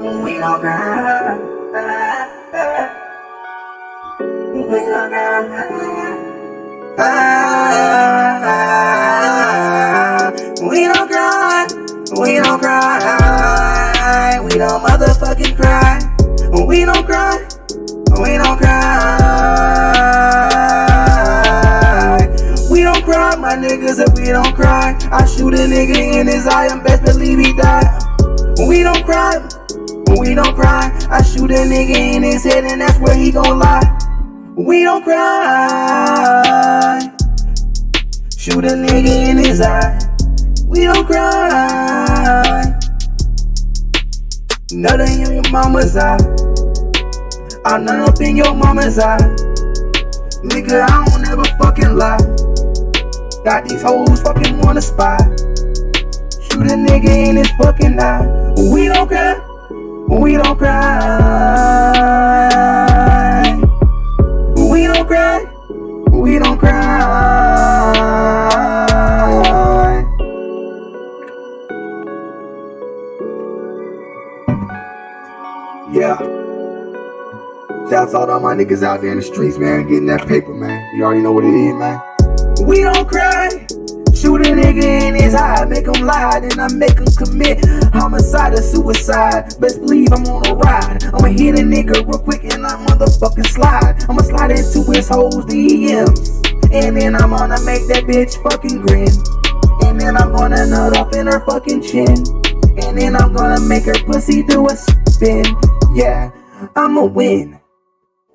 We don't cry. We don't cry. We don't cry. We don't cry. We don't motherfucking cry. We don't cry. We don't cry. We don't cry, my niggas, if we don't cry. I shoot a nigga in his eye and best believe he die. We don't cry. We don't cry. I shoot a nigga in his head and that's where he gon' lie. We don't cry. Shoot a nigga in his eye. We don't cry. Nut in your mama's eye. I nut up in your mama's eye. Nigga, I don't ever fucking lie. Got these hoes fucking wanna spy. Shoot a nigga in his fucking eye. We don't cry. We don't cry. We don't cry. We don't cry. Yeah. Shouts out all my niggas out there in the streets, man, getting that paper, man. You already know what it is, man. We don't cry. Shoot a nigga in his eye, make him lie, then I make him commit homicide or suicide. Best believe I'm on a ride. I'ma hit a nigga real quick and I motherfucking slide. I'ma slide into his hoes DMs, and then I'm gonna make that bitch fucking grin. And then I'm gonna nut off in her fucking chin. And then I'm gonna make her pussy do a spin. Yeah, I'ma win.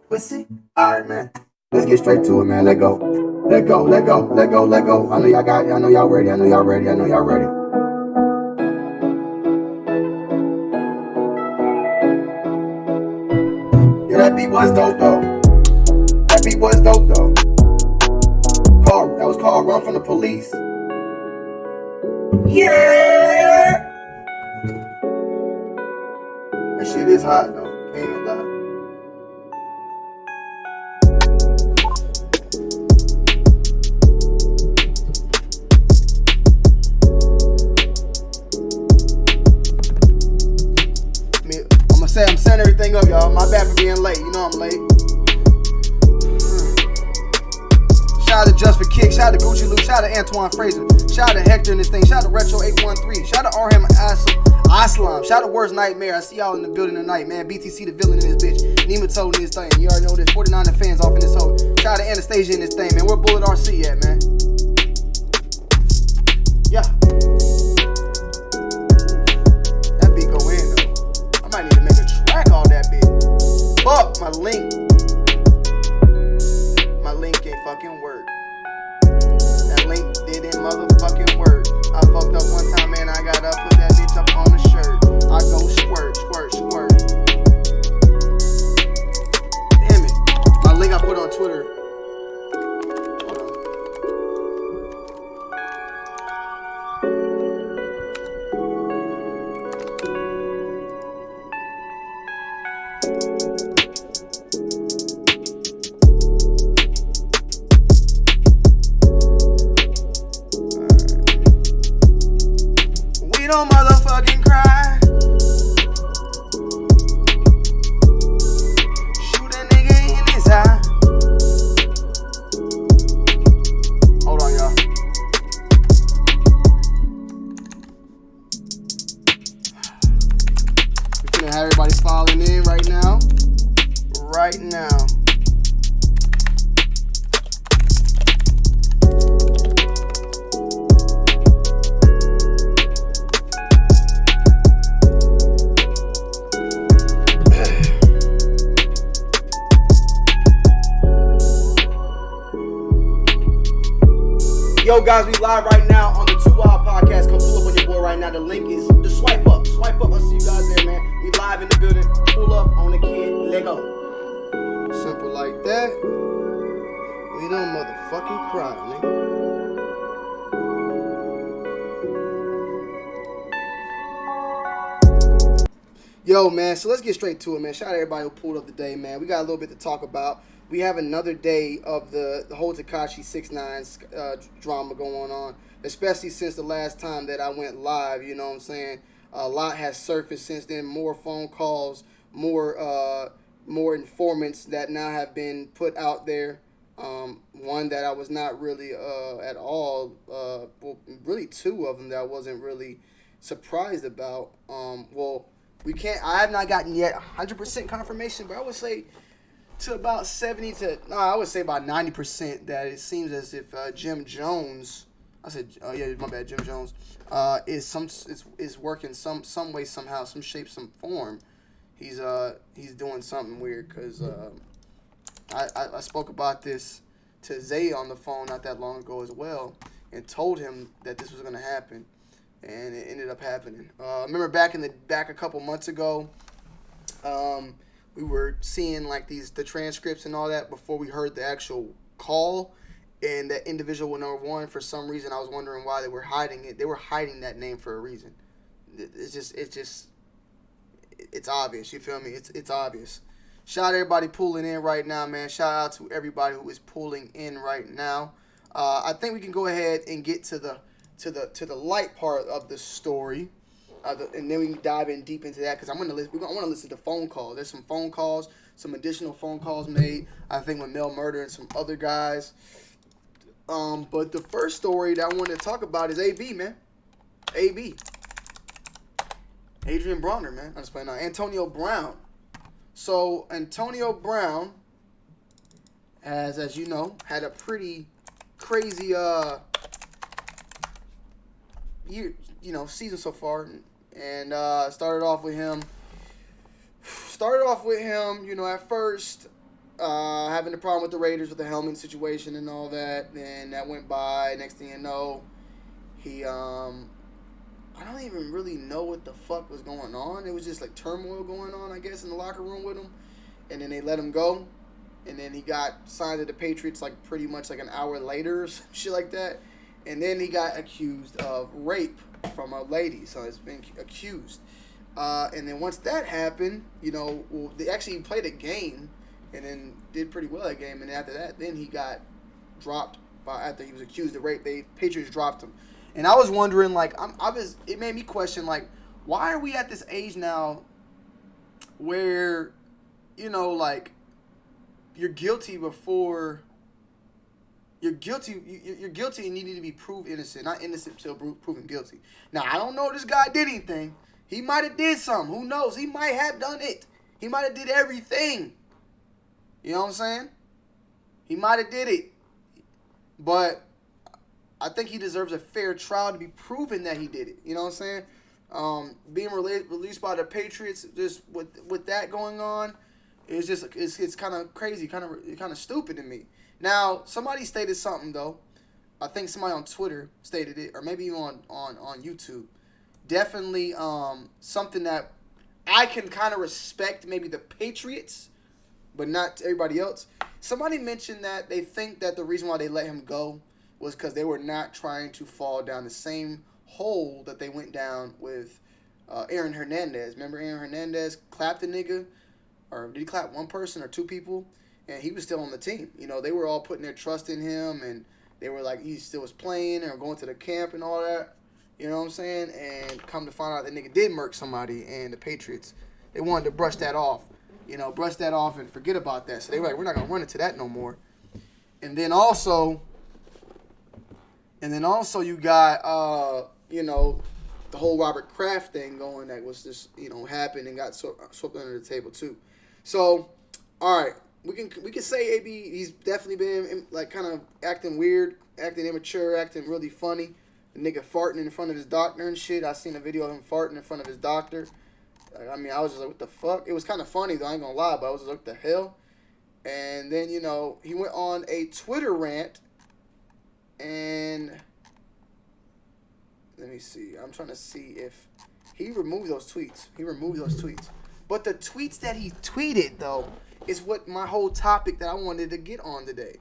Pussy? Alright, man. Let's get straight to it, man. Let go. Let go, let go, let go, let go. I know y'all got it. I know y'all ready. I know y'all ready. I know y'all ready. Yeah, that beat was dope, though. That beat was dope, though. That was called Run From the Police. Yeah! That shit is hot, though. Can't even lie. I'm setting everything up, y'all. My bad for being late. You know I'm late. Shout out to Just for Kicks. Shout out to Gucci Luke. Shout out to Antoine Fraser. Shout out to Hector and this thing. Shout out to Retro 813. Shout out to Arham Aslam. Shout out to Worst Nightmare. I see y'all in the building tonight, man. BTC the villain in this bitch. Nima told in this thing. You already know there's 49 fans off in this hole. Shout out to Anastasia in this thing, man. Where Bullet RC at, man? Yeah. That beat go in, though. I might need to make a track on that bitch. Fuck, my link ain't fucking work. That link didn't motherfucking work. I fucked up one time, man. I gotta put that bitch up on the shirt. I go squirt, squirt, squirt. Damn it. My link I put on Twitter. Hold on. We don't motherfucking cry. Shoot a nigga in his eye. Hold on, y'all. We're gonna have everybody falling in right now. Right now. Yo, guys, we live right now on the 2 Wild Podcast. Come pull up on your boy right now. The link is just swipe up. Swipe up. I'll see you guys there, man. We live in the building. Pull up on the kid. Let go. Simple like that. We don't motherfucking cry, nigga. Yo, man, so let's get straight to it, man. Shout out to everybody who pulled up today, man. We got a little bit to talk about. We have another day of the whole Tekashi 6ix9Ine's drama going on, especially since the last time that I went live, you know what I'm saying? A lot has surfaced since then. More phone calls, more informants that now have been put out there. One that I was not really at all. Well, really two of them that I wasn't really surprised about. Well, we can't. I have not gotten yet 100% confirmation, but I would say to about 70 to no, I would say about 90% that it seems as if Jim Jones. I said, yeah, my bad, Jim Jones. Is working some way, somehow, some shape, some form. He's doing something weird because I spoke about this to Zay on the phone not that long ago as well, and told him that this was gonna happen, and it ended up happening. I remember back a couple months ago, we were seeing like the transcripts and all that before we heard the actual call, and that individual number one, for some reason I was wondering why they were hiding it. They were hiding that name for a reason. It's obvious. You feel me? It's obvious. Shout out to everybody pulling in right now, man. Shout out to everybody who is pulling in right now. I think we can go ahead and get to the light part of the story, and then we can dive in deep into that because I want to listen to phone calls. There's some phone calls, some additional phone calls made. I think with Mel Murder and some other guys. But the first story that I wanted to talk about is AB, man. AB. Adrian Bronner, man. I'm just playing now. Antonio Brown. So Antonio Brown has, as you know, had a pretty crazy season so far, and started off with him. At first having a problem with the Raiders with the helmet situation and all that. Then that went by. Next thing you know, he I don't even really know what the fuck was going on. It was just like turmoil going on, I guess, in the locker room with him. And then they let him go. And then he got signed to the Patriots like pretty much like an hour later or some shit like that. And then he got accused of rape from a lady. So he's been accused. And then once that happened, they actually played a game and then did pretty well that game. And after that, then he got dropped after he was accused of rape. The Patriots dropped him. And I was wondering, like, it made me question, like, why are we at this age now where, like, you're guilty before you're guilty and you need to be proved innocent, not innocent until proven guilty. Now, I don't know if this guy did anything. He might have did something. Who knows? He might have done it. He might have did everything. You know what I'm saying? He might have did it. But I think he deserves a fair trial to be proven that he did it. You know what I'm saying? Being released by the Patriots, just with that going on, it's kind of crazy, kind of stupid to me. Now, somebody stated something though. I think somebody on Twitter stated it, or maybe even on YouTube. Definitely something that I can kind of respect. Maybe the Patriots, but not everybody else. Somebody mentioned that they think that the reason why they let him go was because they were not trying to fall down the same hole that they went down with Aaron Hernandez. Remember Aaron Hernandez clapped the nigga? Or did he clap one person or two people? And he was still on the team. They were all putting their trust in him, and they were like, he still was playing and going to the camp and all that. You know what I'm saying? And come to find out that nigga did murk somebody, and the Patriots, they wanted to brush that off. Brush that off and forget about that. So they were like, we're not going to run into that no more. And then also you got, the whole Robert Kraft thing going that was just, happened and got swept under the table too. So, all right, we can say AB, he's definitely been like kind of acting weird, acting immature, acting really funny. The nigga farting in front of his doctor and shit. I seen a video of him farting in front of his doctor. I was just like, what the fuck? It was kind of funny though, I ain't gonna lie, but I was just like, what the hell? And then, he went on a Twitter rant. And let me see. I'm trying to see if he removed those tweets. But the tweets that he tweeted, though, is what my whole topic that I wanted to get on today.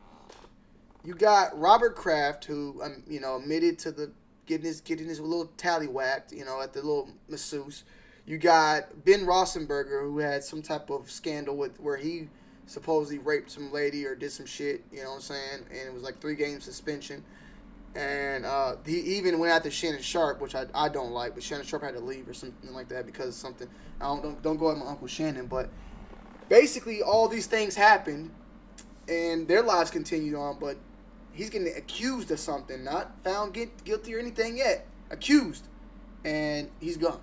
You got Robert Kraft, who, admitted to getting his little tally whacked, at the little masseuse. You got Ben Roethlisberger, who had some type of scandal where he supposedly raped some lady or did some shit, you know what I'm saying? And it was like 3-game suspension. And he even went after Shannon Sharp, which I don't like, but Shannon Sharp had to leave or something like that because of something. I don't go at my Uncle Shannon, but basically all these things happened, and their lives continued on. But he's getting accused of something, not found guilty or anything yet. Accused, and he's gone.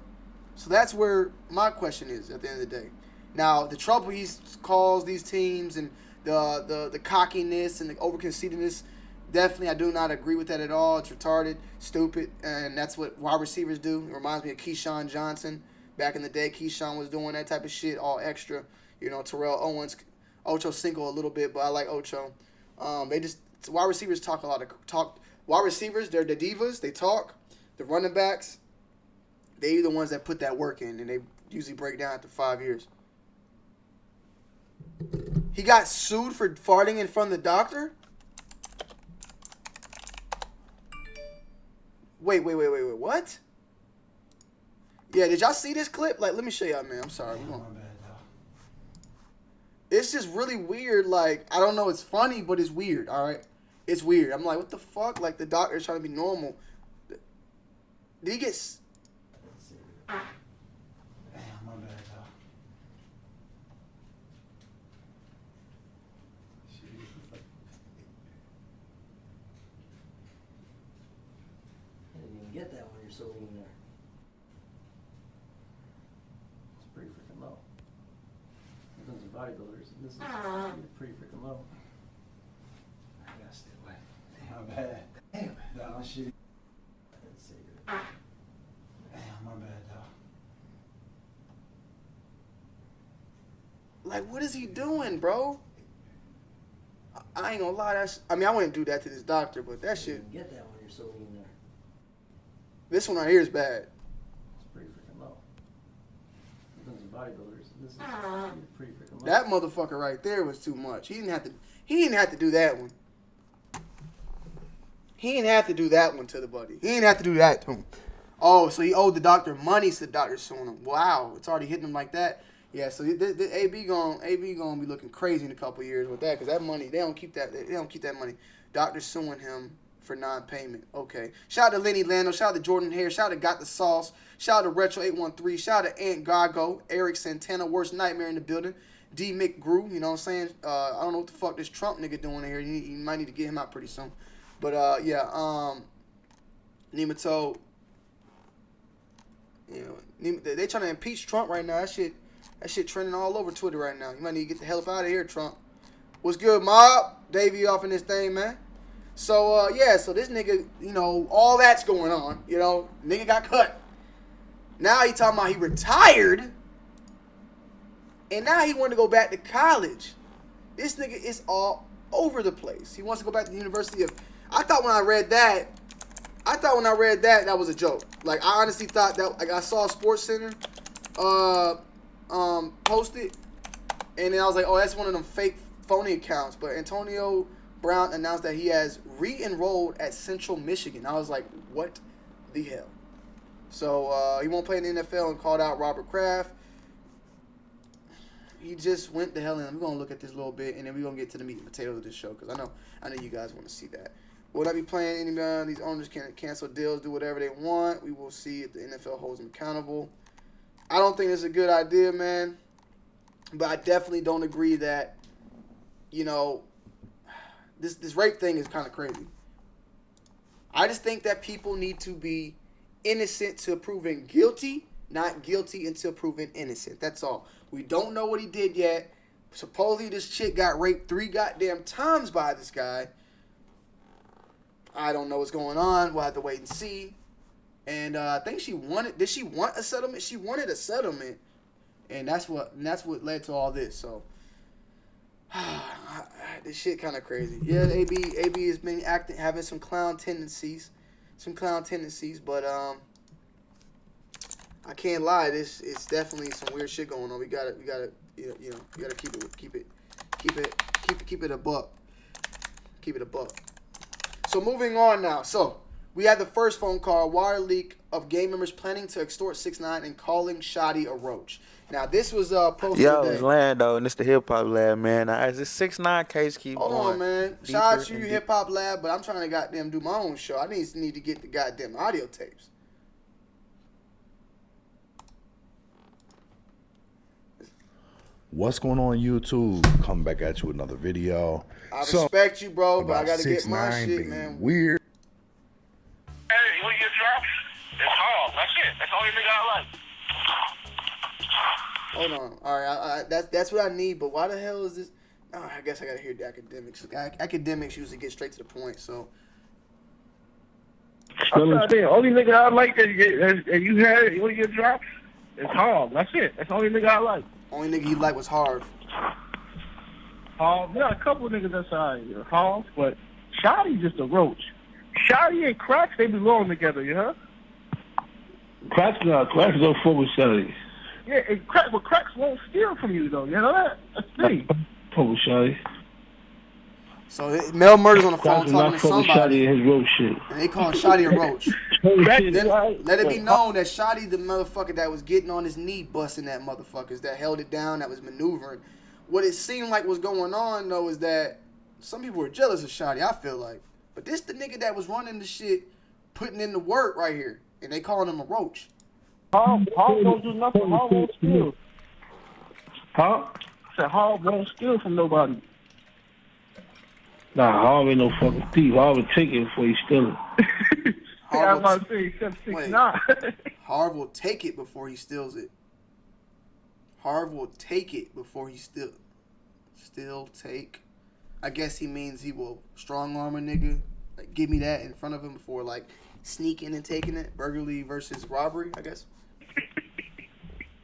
So that's where my question is at the end of the day. Now the trouble he calls these teams and the cockiness and the overconceitedness. Definitely, I do not agree with that at all. It's retarded, stupid, and that's what wide receivers do. It reminds me of Keyshawn Johnson. Back in the day, Keyshawn was doing that type of shit, all extra. You know, Terrell Owens, Ocho Cinco a little bit, but I like Ocho. Wide receivers talk a lot of talk. Wide receivers, they're the divas. They talk. The running backs, they're the ones that put that work in, and they usually break down after 5 years. He got sued for farting in front of the doctor? Wait, what? Yeah, did y'all see this clip? Like, let me show y'all, man. I'm sorry. It's just really weird. Like, I don't know. It's funny, but it's weird, all right? It's weird. I'm like, what the fuck? Like, the doctor's trying to be normal. Did he get... Damn, my bad, dog. I didn't even get that when you're so lean there. It's pretty freaking low. Here comes the bodybuilders, and this is pretty freaking low. I gotta stay away. My bad. Damn. Nah, shit. Let's see. Damn, my bad, dog. Like, what is he doing, bro? I ain't gonna lie. I mean, I wouldn't do that to this doctor, but that shit... You didn't get that when you're so lean there. This one right here is bad. It's pretty freaking low. Here comes the bodybuilders, and this is pretty freaking low. That motherfucker right there was too much. He didn't have to do that one. He didn't have to do that one to the buddy. He didn't have to do that to him. Oh, so he owed the doctor money, so the doctor's suing him. Wow, it's already hitting him like that. Yeah, so the AB gonna be looking crazy in a couple years with that, because that money, they don't keep that money. Doctor's suing him for non-payment. Okay. Shout out to Lenny Lando. Shout out to Jordan Hare. Shout out to Got the Sauce. Shout out to Retro 813. Shout out to Ant Gago. Eric Santana. Worst Nightmare in the building. D McGrew. You know what I'm saying? I don't know what the fuck this Trump nigga doing here. You might need to get him out pretty soon. But yeah. Nematode. You know, they trying to impeach Trump right now. That shit trending all over Twitter right now. You might need to get the hell up out of here, Trump. What's good, Mob? Davey off in this thing, man. So, yeah, so this nigga, you know, all that's going on. You know, nigga got cut. Now he talking about he retired. And now he wanted to go back to college. This nigga is all over the place. He wants to go back to the University of... I thought when I read that, that was a joke. Like, I honestly thought that... Like, I saw Sports Center post it. And then I was like, oh, that's one of them fake phony accounts. But Antonio Brown announced that he has re-enrolled at Central Michigan. I was like, what the hell? So he won't play in the NFL and called out Robert Kraft. He just went the hell in. We're going to look at this a little bit, and then we're going to get to the meat and potatoes of this show, because I know you guys want to see that. Will I be playing any these owners can cancel deals, do whatever they want? We will see if the NFL holds them accountable. I don't think it's a good idea, man. But I definitely don't agree that, you know, this rape thing is kind of crazy. I just think that people need to be innocent till proven guilty, not guilty until proven innocent. That's all. We don't know what he did yet. Supposedly this chick got raped 3 goddamn times by this guy. I don't know what's going on. We'll have to wait and see. And I think she wanted... Did she want a settlement? She wanted a settlement. And that's what led to all this. So... this shit kind of crazy. Yeah, AB has been having some clown tendencies. But I can't lie. It's definitely some weird shit going on. We gotta keep it a buck. Keep it a buck. So moving on now. So We had the first phone call, wire leak of gang members planning to extort 6ix9ine and calling Shotti a roach. Now, this was posted Yo, today. it's Lando, and it's the Hip Hop Lab, man. Now, as this 6ix9ine case keep Hold going, on, man. deeper Shout out to you, and Hip Hop Lab, but I'm trying to goddamn do my own show. I need to get the goddamn audio tapes. What's going on YouTube? Coming back at you with another video. I respect you, bro, but I gotta get my 6ix9ine shit, being man. weird. Hey, when you get dropped, it's hard. That's it. That's the only nigga I like. Hold on. All right, that's what I need, but why the hell is this? Oh, I guess I gotta hear the academics. Academics usually get straight to the point, so. I'm not there. Only nigga I like that you had when you get dropped, it's hard. That's it. That's the only nigga I like. Only nigga you like was Harv. Yeah, a couple of niggas that's Hall, but Shotti just a roach. Shotti and Cracks, they belong together, you heard? Cracks don't fuck with Shotti. Yeah, and Cracks won't steal from you, though. You know that? That's the thing. Fuck with Shotti. So Mel Murder's on the phone Cracks is talking not to fuck with Shotti somebody, and his roach shit. and they calling Shotti a roach. Let it be known that Shotti, the motherfucker that was getting on his knee, busting that motherfuckers, that held it down, that was maneuvering. What it seemed like was going on, though, is that some people were jealous of Shotti, I feel like. But this the nigga that was running the shit, putting in the work right here, and they calling him a roach. Hall don't do nothing. Hall won't steal. Huh? I said Hall won't steal from nobody. Nah, Hall ain't no fucking thief. Hall would take it before he steal it. Yeah, I was about to say, except 6ix9ine. Harv will take it before he steals it. Harv will take it before he still take. I guess he means he will strong arm a nigga. Like, give me that in front of him before, like, sneaking and taking it. Burglary versus robbery, I guess.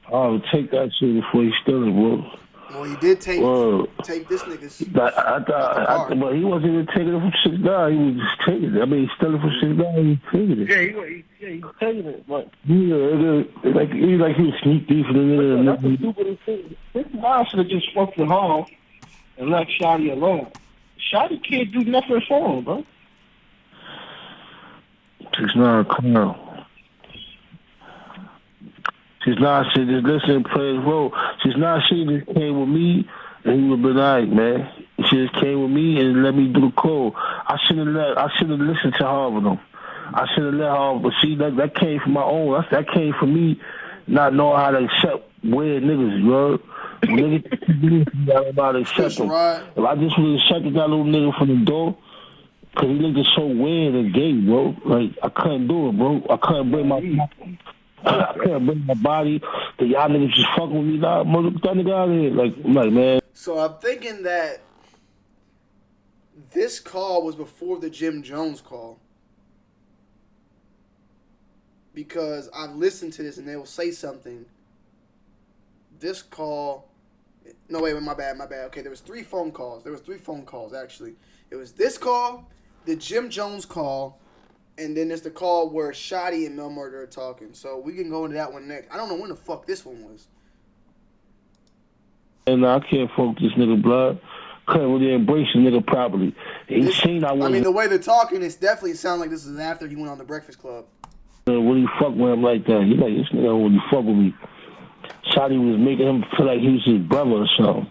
Hall would take that shit before he steal it, bro. Well, he did take this nigga's. I thought, but he wasn't even taking it from 6ix9ine. He was just taking it. I mean, he stole it from 6ix9ine. He was taking it. Yeah, he was taking it, but Yeah, like he was sneak thief in the nigga. that's the stupidest thing. 6ix9ine should have just fucked with Hall and left Shotti alone. Shotti can't do nothing for him, bro. 6ix9ine, come on. 6ix9ine said, just listen and play his role. 6ix9ine shit just came with me, and he would have been alright, man. She just came with me and let me do the call. I should have listened to her with him. I should have let her, but see, that came from my own. That came from me not knowing how to accept weird niggas, you know? Niggas, I don't know how to accept them. If I just would have accepted that little nigga from the door, because he looked so weird and gay, bro. Like, I couldn't do it, bro. I couldn't bring my body that y'all niggas just fucking with me. Nah, mother, get that nigga out of here. Like, I'm like, man. So I'm thinking that this call was before the Jim Jones call. Because I've listened to this and they will say something. This call... No, wait, my bad. Okay, there was 3 phone calls. Actually. It was this call, the Jim Jones call, and then there's the call where Shotti and Mel Murder are talking. So we can go into that one next. I don't know when the fuck this one was. And I can't fuck this nigga blood. Couldn't really embrace the nigga properly. I mean, the way they're talking, it definitely sounds like this is after he went on the Breakfast Club. When he fuck with him like that, he like, this nigga don't really fuck with me. Shotti was making him feel like he was his brother or something.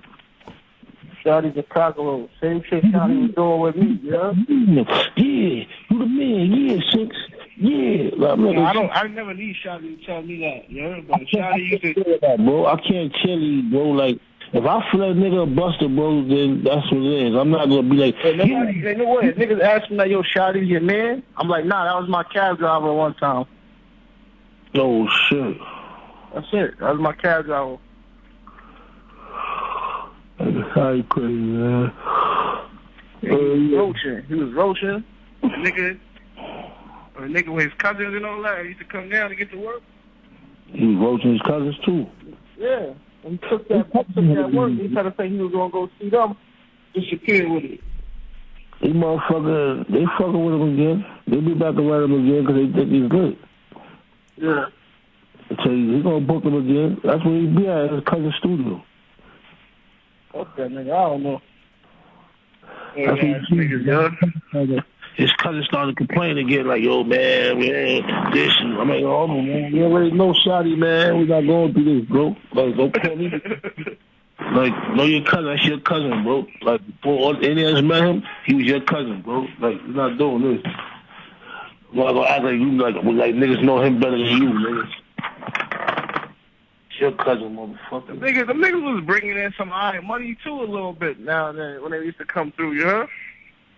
Shotti's a cockalow. Same shit Shotti was doing with me, yeah? Yeah, you the man, yeah, 6. Yeah. Like, I never need Shotti to tell me that, yeah? But Shotti used to... That, bro. I can't tell you, bro, like, if I feel that nigga a buster, bro, then that's what it is. I'm not gonna be like, you know what? Niggas ask me like, yo, Shotti's your man? I'm like, nah, that was my cab driver one time. Oh, shit. That's it. That was my cab driver. How you crazy, man? Yeah, he was roaching. A nigga with his cousins and all that. He used to come down to get to work. He was roaching his cousins, too. Yeah. When he took that work, he tried to say he was going to go see them. Disappeared with it. These motherfuckers, they fucking with him again. They be back around him again because they think he's good. Yeah. I tell you, he gonna book him again. That's where he be at his cousin's studio. Fuck that nigga, I don't know. That's what niggas, his cousin started complaining again, like, yo, man, this. And I'm like, oh, man, you already know Shotti, man. We not going through this, bro. Like, don't call me. Like, know your cousin. That's your cousin, bro. Like, before any of us met him, he was your cousin, bro. Like, you're not doing this. I'm not gonna act like you, like niggas know him better than you, niggas. It's your cousin, motherfucker. The niggas was bringing in some iron money, too, a little bit now and then when they used to come through, you heard?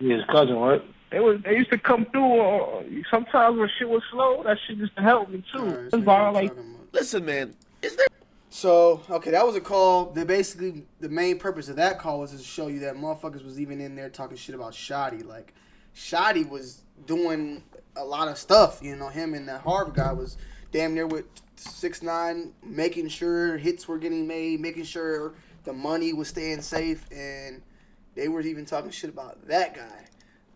Yeah, his cousin, right? They used to come through. Sometimes when shit was slow, that shit used to help me too. Listen, man, is there? So okay, that was a call. That basically the main purpose of that call was to show you that motherfuckers was even in there talking shit about Shotti. Like Shotti was doing a lot of stuff. You know, him and that Harvard guy was damn near with 6ix9ine, making sure hits were getting made, making sure the money was staying safe, and they were even talking shit about that guy.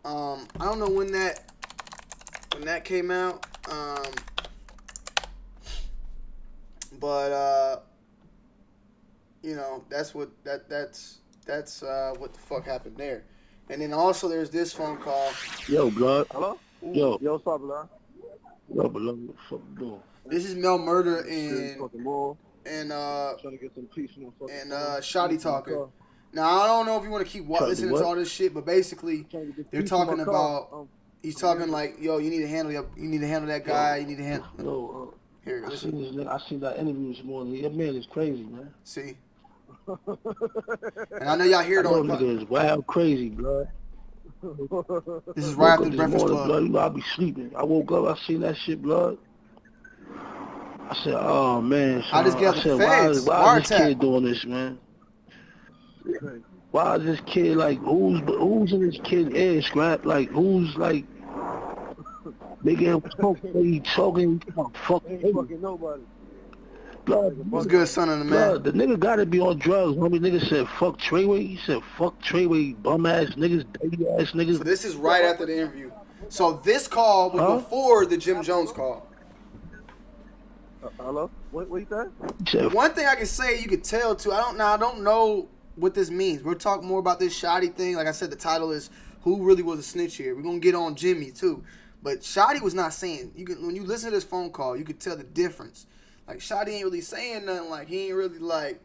I don't know when that came out, but you know, that's what that's what the fuck happened there. And then also there's this phone call. Yo, blood. Hello? Yo, what's up, blood? yo, blood. What the fuck you doing? This is Mel Murder and Trying to get some peace from and Shotti talking. Now I don't know if you want to keep listening to all this shit, but basically they're talking about. He's talking like, yo, you need to handle that guy. You need to handle. Yo, Here, I seen that interview this morning. That man is crazy, man. See. And I know y'all hear it on the nigga is wild crazy, blood. This is right after the Breakfast morning, Club. Blood, you know, I be sleeping. I woke up, I seen that shit, blood. I said, oh man. I just got the feds. Why is this kid doing this, man? Why is this kid like who's in this kid's ear, Scrap? Like who's like making him talk? He talking fucking nobody. Blood, What's good, son of the man? blood, the nigga gotta be on drugs. Homie, nigga said fuck Treyway. He said fuck Treyway, bum ass niggas, dirty ass niggas. So this is right after the interview. So this call was before the Jim Jones call. Hello? What you said? One thing I can say, you could tell too. I don't know what this means. We'll talk more about this Shotti thing. Like I said, the title is "Who Really Was a Snitch Here." We're gonna get on Jimmy too, but Shotti was not saying. When you listen to this phone call, you could tell the difference. Like Shotti ain't really saying nothing. Like he ain't really like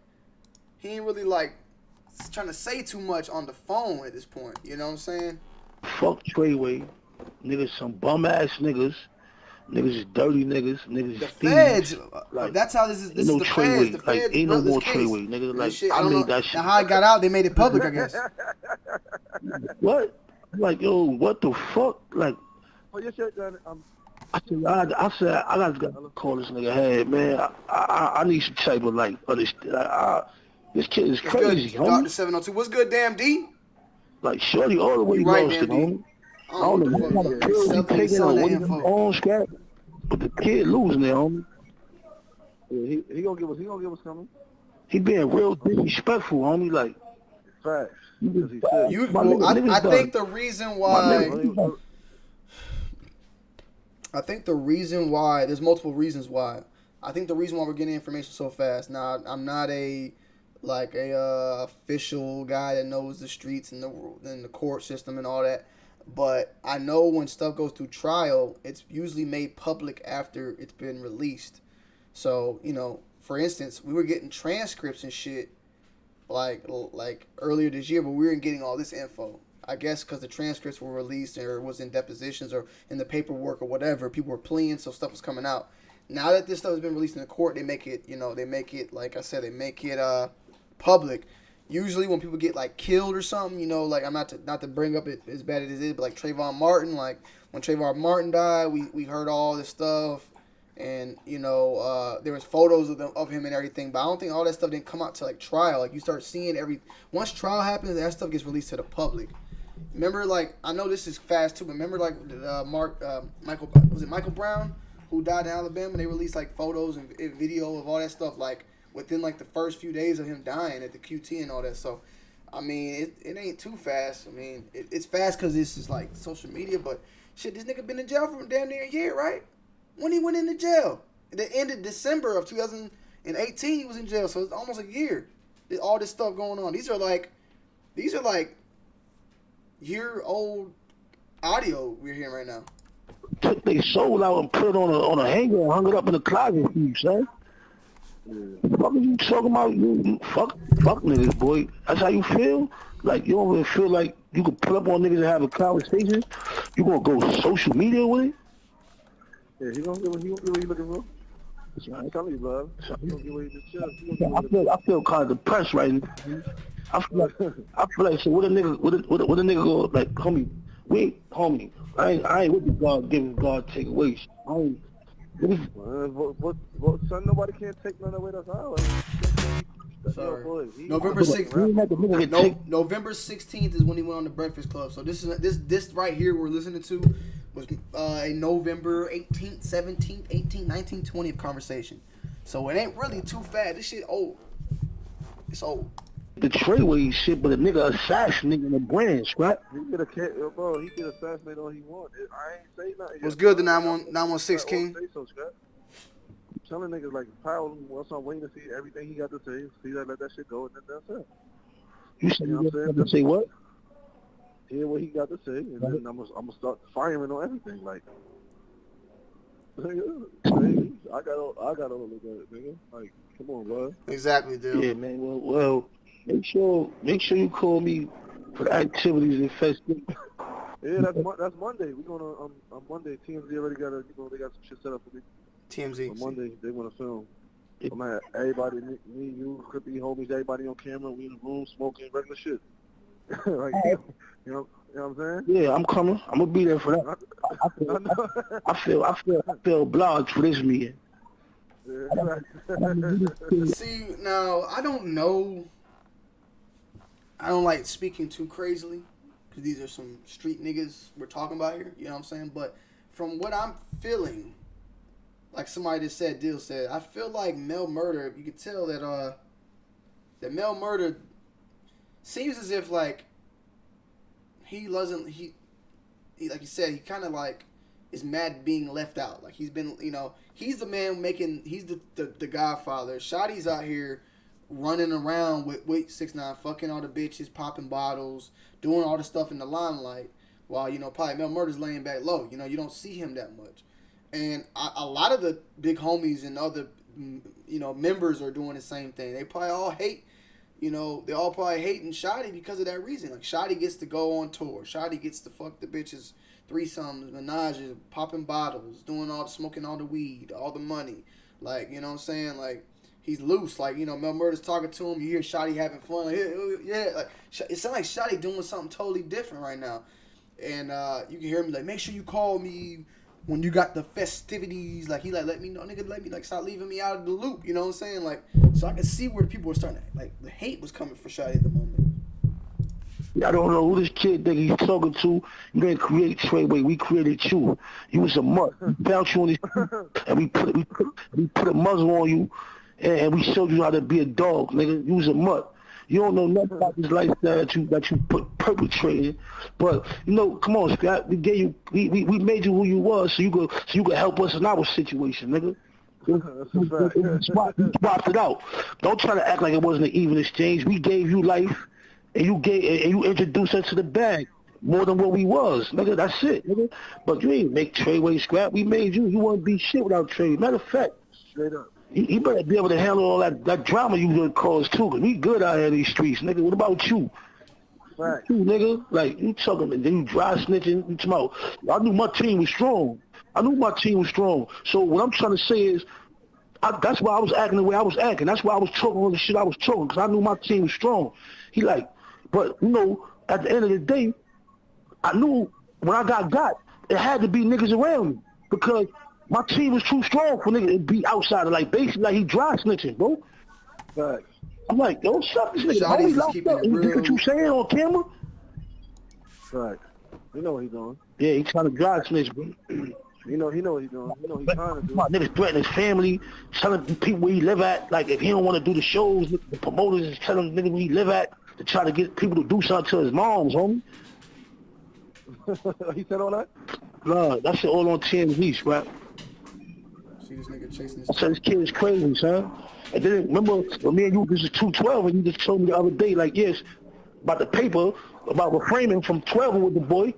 trying to say too much on the phone at this point. You know what I'm saying? Fuck Treyway, niggas, some bum ass niggas. Niggas is dirty niggas. Niggas The is thieves. feds. Like, that's how this is. This no is the Treyway. feds. The Like, feds. ain't no more case. Treyway, nigga. Like, Shit, I don't made know. that shit. Now how it got out, they made it public, I guess. What? Like, yo, what the fuck? Like, Oh, your shit done. I said, I gotta call this nigga. Hey, man, I need some type of like understand. This kid is What's crazy, good, homie. Dr. 702. What's good, damn D? Like, Shorty all the way You right, lost it, damn D. homie. I don't know what kind of pills he taking or what he's on, Scrap. But the kid losing it, homie. Yeah, he gonna give us coming. He being real disrespectful, homie. Like, Facts. I think the reason why. I think the reason why there's multiple reasons why. I think the reason why we're getting information so fast. Now, I'm not a official guy that knows the streets and the court system and all that. But I know when stuff goes through trial, it's usually made public after it's been released. So, you know, for instance, we were getting transcripts and shit like earlier this year, but we weren't getting all this info. I guess because the transcripts were released or it was in depositions or in the paperwork or whatever. People were pleading, so stuff was coming out. Now that this stuff has been released in the court, they make it, like I said, they make it public. Usually when people get like killed or something, you know, like I'm not to bring up it as bad as it is, but like Trayvon Martin, like when Trayvon Martin died, we heard all this stuff, and you know there was photos of him and everything, but I don't think all that stuff didn't come out to like trial. Like you start seeing once trial happens, that stuff gets released to the public. Remember, like I know this is fast too, but remember like Michael Brown who died in Alabama? They released like photos and video of all that stuff like within like the first few days of him dying at the QT and all that. So, I mean, it ain't too fast. I mean, it's fast because this is like social media, but shit, this nigga been in jail for damn near a year, right? When he went into jail, the end of December of 2018, he was in jail, so it's almost a year. All this stuff going on. These are like year-old audio we're hearing right now. Took their soul out and put it on a hanger and hung it up in the closet for you, son. What are you talking about? You fuck niggas, boy. That's how you feel? Like, you don't really feel like you can pull up on niggas and have a conversation? You gonna go social media with it? Yeah, he gonna get what you looking for. I'm telling you, love. He gonna get what he just chill. I feel kind of depressed right now. I feel like, so what a nigga go, like, homie, I ain't with the God giving, God take away. Son, nobody can't take none away. That's ours. Sorry. November 16th. November 16th is when he went on the Breakfast Club. So this right here we're listening to was a November 18th, 17th, 18th, 19th, 20th conversation. So it ain't really too fast. This shit old. It's old. The Treyway shit, but a nigga assassinating the branch, right? He can assassinate all he want. I ain't say nothing. What's good, the 916 King? Telling niggas like Powell, once I'm waiting to see everything he got to say, see that, let that shit go, and then that's it. You said you got to say what? Hear what he got to say, and then I'm gonna start firing on everything. Like, nigga, I got to look at it, nigga. Like, come on, bro. Exactly, dude. Yeah, man. Well, make sure you call me for the activities and festivities. Yeah, that's Monday. We're gonna on Monday. TMZ already got they got some shit set up for me. TMZ. On Monday, they want to film. I'm gonna have everybody, me, you, Crippy, homies, everybody on camera. We in the room smoking regular shit. Like, you know what I'm saying? Yeah, I'm coming. I'm gonna be there for that. I feel obliged for this meeting. See, now I don't know. I don't like speaking too crazily because these are some street niggas we're talking about here. You know what I'm saying? But from what I'm feeling, like somebody just said, Dill said, I feel like Mel Murder, you could tell that Mel Murder seems as if like he like you said, he kind of like is mad being left out. Like he's been, he's the man he's the Godfather. Shotti's out here running around with 6ix9ine, fucking all the bitches, popping bottles, doing all the stuff in the limelight, while probably Mel Murder's laying back low. You don't see him that much. And a lot of the big homies and other, members are doing the same thing. They probably all hate, they all probably hating Shotti because of that reason. Like, Shotti gets to go on tour. Shotti gets to fuck the bitches, threesomes, menages, popping bottles, smoking all the weed, all the money. Like, you know what I'm saying? Like, he's loose. Like, Mel Murder's talking to him. You hear Shotti having fun. Like, yeah, like, it sounds like Shotti doing something totally different right now. And you can hear me like, make sure you call me when you got the festivities. Like, he like, let me know, nigga, let me, like, stop leaving me out of the loop. You know what I'm saying? Like, so I can see where the people were starting to, like, the hate was coming for Shotti at the moment. I don't know who this kid think he's talking to. You didn't create Treyway. We created you. You was a mutt. We found you on this, and we put a muzzle on you, and we showed you how to be a dog, nigga. You was a mutt. You don't know nothing about this lifestyle that you perpetrated. But come on, Scott. We gave you, we made you who you was, so you could help us in our situation, nigga. You swapped it out. Don't try to act like it wasn't an even exchange. We gave you life, and you introduced us to the bag more than what we was, nigga. That's it, nigga. But you ain't make Treyway scrap. We made you. You wouldn't be shit without Trey. Matter of fact, straight up. You better be able to handle all that drama you gonna cause too, cause we good out here in these streets, nigga. What about you? Right. You, nigga, like you talking, then you dry snitching. You talking about, I knew my team was strong. So what I'm trying to say is, that's why I was acting the way I was acting. That's why I was talking all the shit I was talking, cause I knew my team was strong. He like, but at the end of the day, I knew when I got, it had to be niggas around me because my team was too strong for nigga to be outside of, like, basically like he dry snitching, bro. Right. I'm like, yo, shut this nigga. Shotti's Locked keeping up. it You real. what you saying on camera? Right. You know what he's doing. Yeah, he trying to dry snitch, bro. He know what he's doing. You know he's trying to do. My niggas threatening his family, telling people where he live at. Like, if he don't want to do the shows, the promoters is telling niggas where he live at to try to get people to do something to his moms, homie. He said all that? Nah, that shit all on TMZ, right? See this nigga chasing I said, this kid is crazy, son. And then, remember, when me and you, this is 212, and you just told me the other day, like, yes, about the paper, about reframing from 12 with the boy.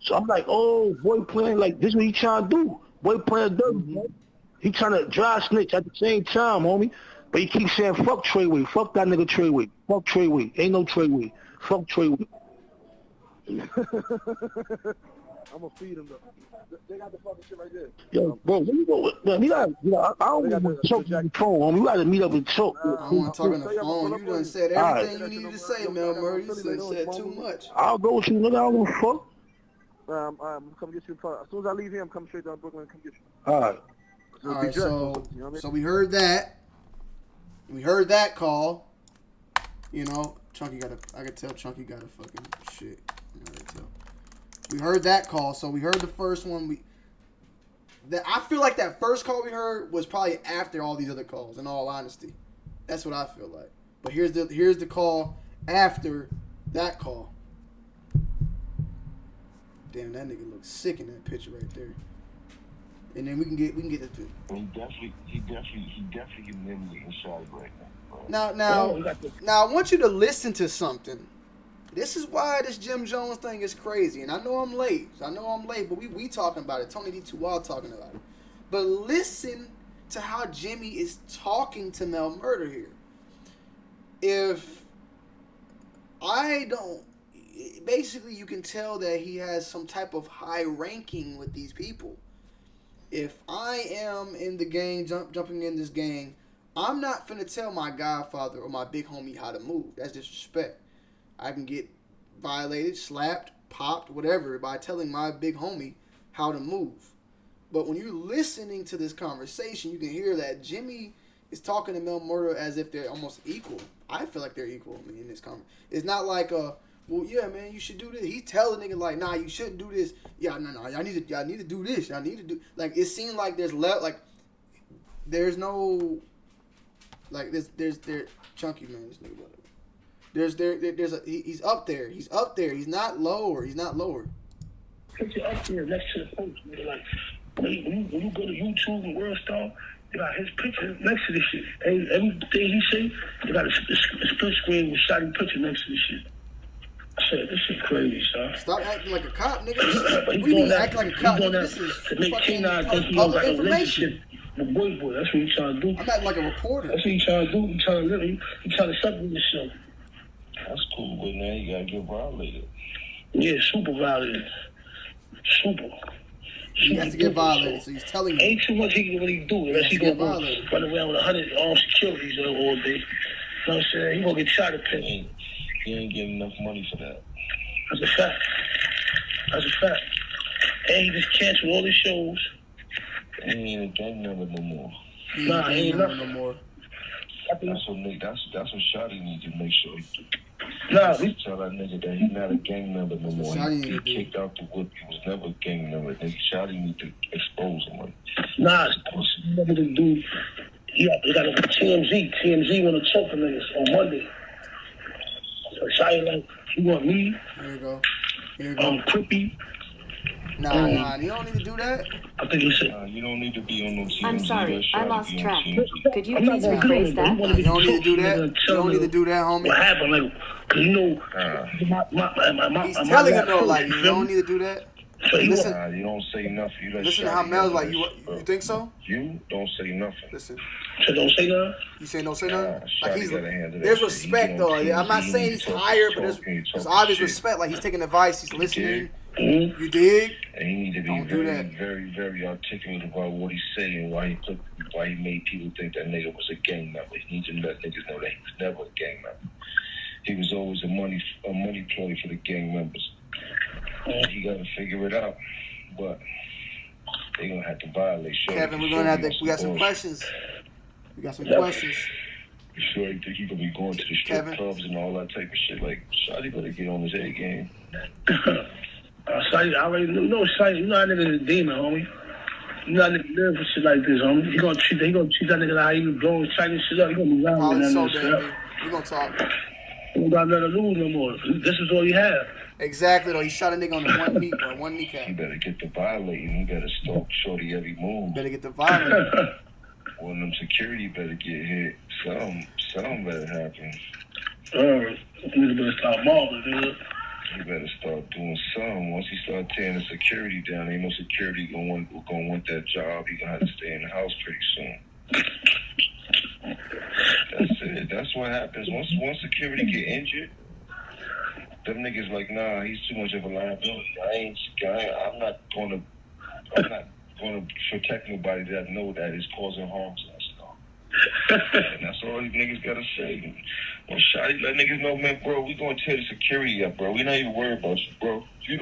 So I'm like, oh, boy playing like this. What he trying to do? Boy playing dirty. Man. He trying to dry snitch at the same time, homie. But he keeps saying, fuck Treyway. Fuck that nigga Treyway. Fuck Treyway. Ain't no Treyway. Fuck Treyway. I'm gonna feed him though. They got the fucking shit right there. Yo, bro, where you go? Man, we got, I don't want to choke on the phone, homie. We got to meet up and choke. I don't want to talk on the phone. You done said everything you needed to say, Mel Murray. You said too much. I'll go with you, nigga. I don't give a fuck. I'm come get you. As soon as I leave here, I'm coming straight down to Brooklyn and come get you. All right. All right, so we heard that. We heard that call. You know, Chunky got a. I could tell Chunky got a fucking shit. I could tell. We heard that call, so we heard the first one. I feel like that first call we heard was probably after all these other calls. In all honesty, that's what I feel like. But here's the call after that call. Damn, that nigga looks sick in that picture right there. And then we can get this. He definitely humiliating Shotti right now. Now I want you to listen to something. This is why this Jim Jones thing is crazy. And I know I'm late. But we talking about it. Tony D2 Wild talking about it. But listen to how Jimmy is talking to Mel Murder here. If I don't... Basically, you can tell that he has some type of high ranking with these people. If I am in the gang, jumping in this gang, I'm not finna tell my godfather or my big homie how to move. That's disrespect. I can get violated, slapped, popped, whatever, by telling my big homie how to move. But when you're listening to this conversation, you can hear that Jimmy is talking to Mel Murder as if they're almost equal. I feel like they're equal in this conversation. It's not like well, yeah, man, you should do this. He's telling nigga like, nah, you shouldn't do this. Yeah, no, y'all need to do this. Y'all need to do, like, it seems like there's no, like, there's Chunky, man, this nigga, whatever. He's up there. He's up there. He's not lower. Put you up there next to the post, nigga. Like, when you go to YouTube and World Star, they got his picture next to this shit. Everything he say, they got a split screen with Shotti picture next to this shit. Shit, this shit crazy, son. Stop acting like a cop, nigga. We need to act like a cop, nigga. This is fucking public information. The boy, that's what he trying to do. I'm acting like a reporter. That's what he trying to do. He trying to separate this shit. That's cool, but now you gotta get violated. Yeah, super violated. Super. He has to get violated, so he's telling you. Ain't too much he can really do unless he gonna run around with 100 armed securities all day. You know what I'm saying? He gonna get shot at pin. He ain't getting enough money for that. That's a fact. And he just canceled all his shows. He ain't a gang member no more. Nah, he ain't nothing no more. That's what Shotti need to make sure he do. Nah, tell that nigga that he's not a gang member no more. He kicked out the whip. He was never a gang member. Nigga, Shotti need to expose him. Nah, it's never to do. They got a TMZ. TMZ want to choke the niggas on Monday. So Shotti like, you want me? Here you go. Crippy. Nah, you don't need to do that. I think he said, you don't need to be on no TMZ. I'm sorry, I lost track. Could you please rephrase that? You don't need to do that. You don't need to do that, homie. What happened? Like, cause you know, he's telling him though, like, you don't need to do that. So you don't say nothing. You listen to how Mel's like, you think so? You don't say nothing. Listen. So don't say nothing? You say don't say nothing? Like there's respect though. I'm not saying he's higher, but there's obvious respect. Like he's taking advice, he's listening. Mm-hmm. You dig? And he need to be very, very articulate about what he's saying, why he made people think that nigga was a gang member. He needs to let niggas know that he was never a gang member. He was always a money ploy for the gang members. He got to figure it out, but they gonna have to violate. Kevin, we got some questions. We got some questions. You sure you think he gonna be going to the strip clubs and all that type of shit? Like, Shotti better get on his A game. Shotti, I already know Shotti. You know that nigga's a demon, homie. You know that nigga live for shit like this, homie. He gonna treat that nigga like he was blowing Chinese shit up. He gonna be around with that nigga. We gonna talk. He don't got nothing to lose no more. This is all he had. Exactly, though. He shot a nigga on the one kneecap. You better get the violating. You better stalk Shorty every move. Better get the violating. One of them security better get hit. Something better happen. Nigga better stop mobbing, nigga. He better start doing something. Once he start tearing the security down, ain't no security gonna want that job. He gonna have to stay in the house pretty soon. That's it. That's what happens. Once security get injured, them niggas like, nah, he's too much of a liability. I'm not gonna protect nobody that I know that is causing harm to us. And that's all these niggas gotta say. Well, Shotti, let niggas know, man, bro, we gonna tear the security up, bro. We not even worried about you, bro. You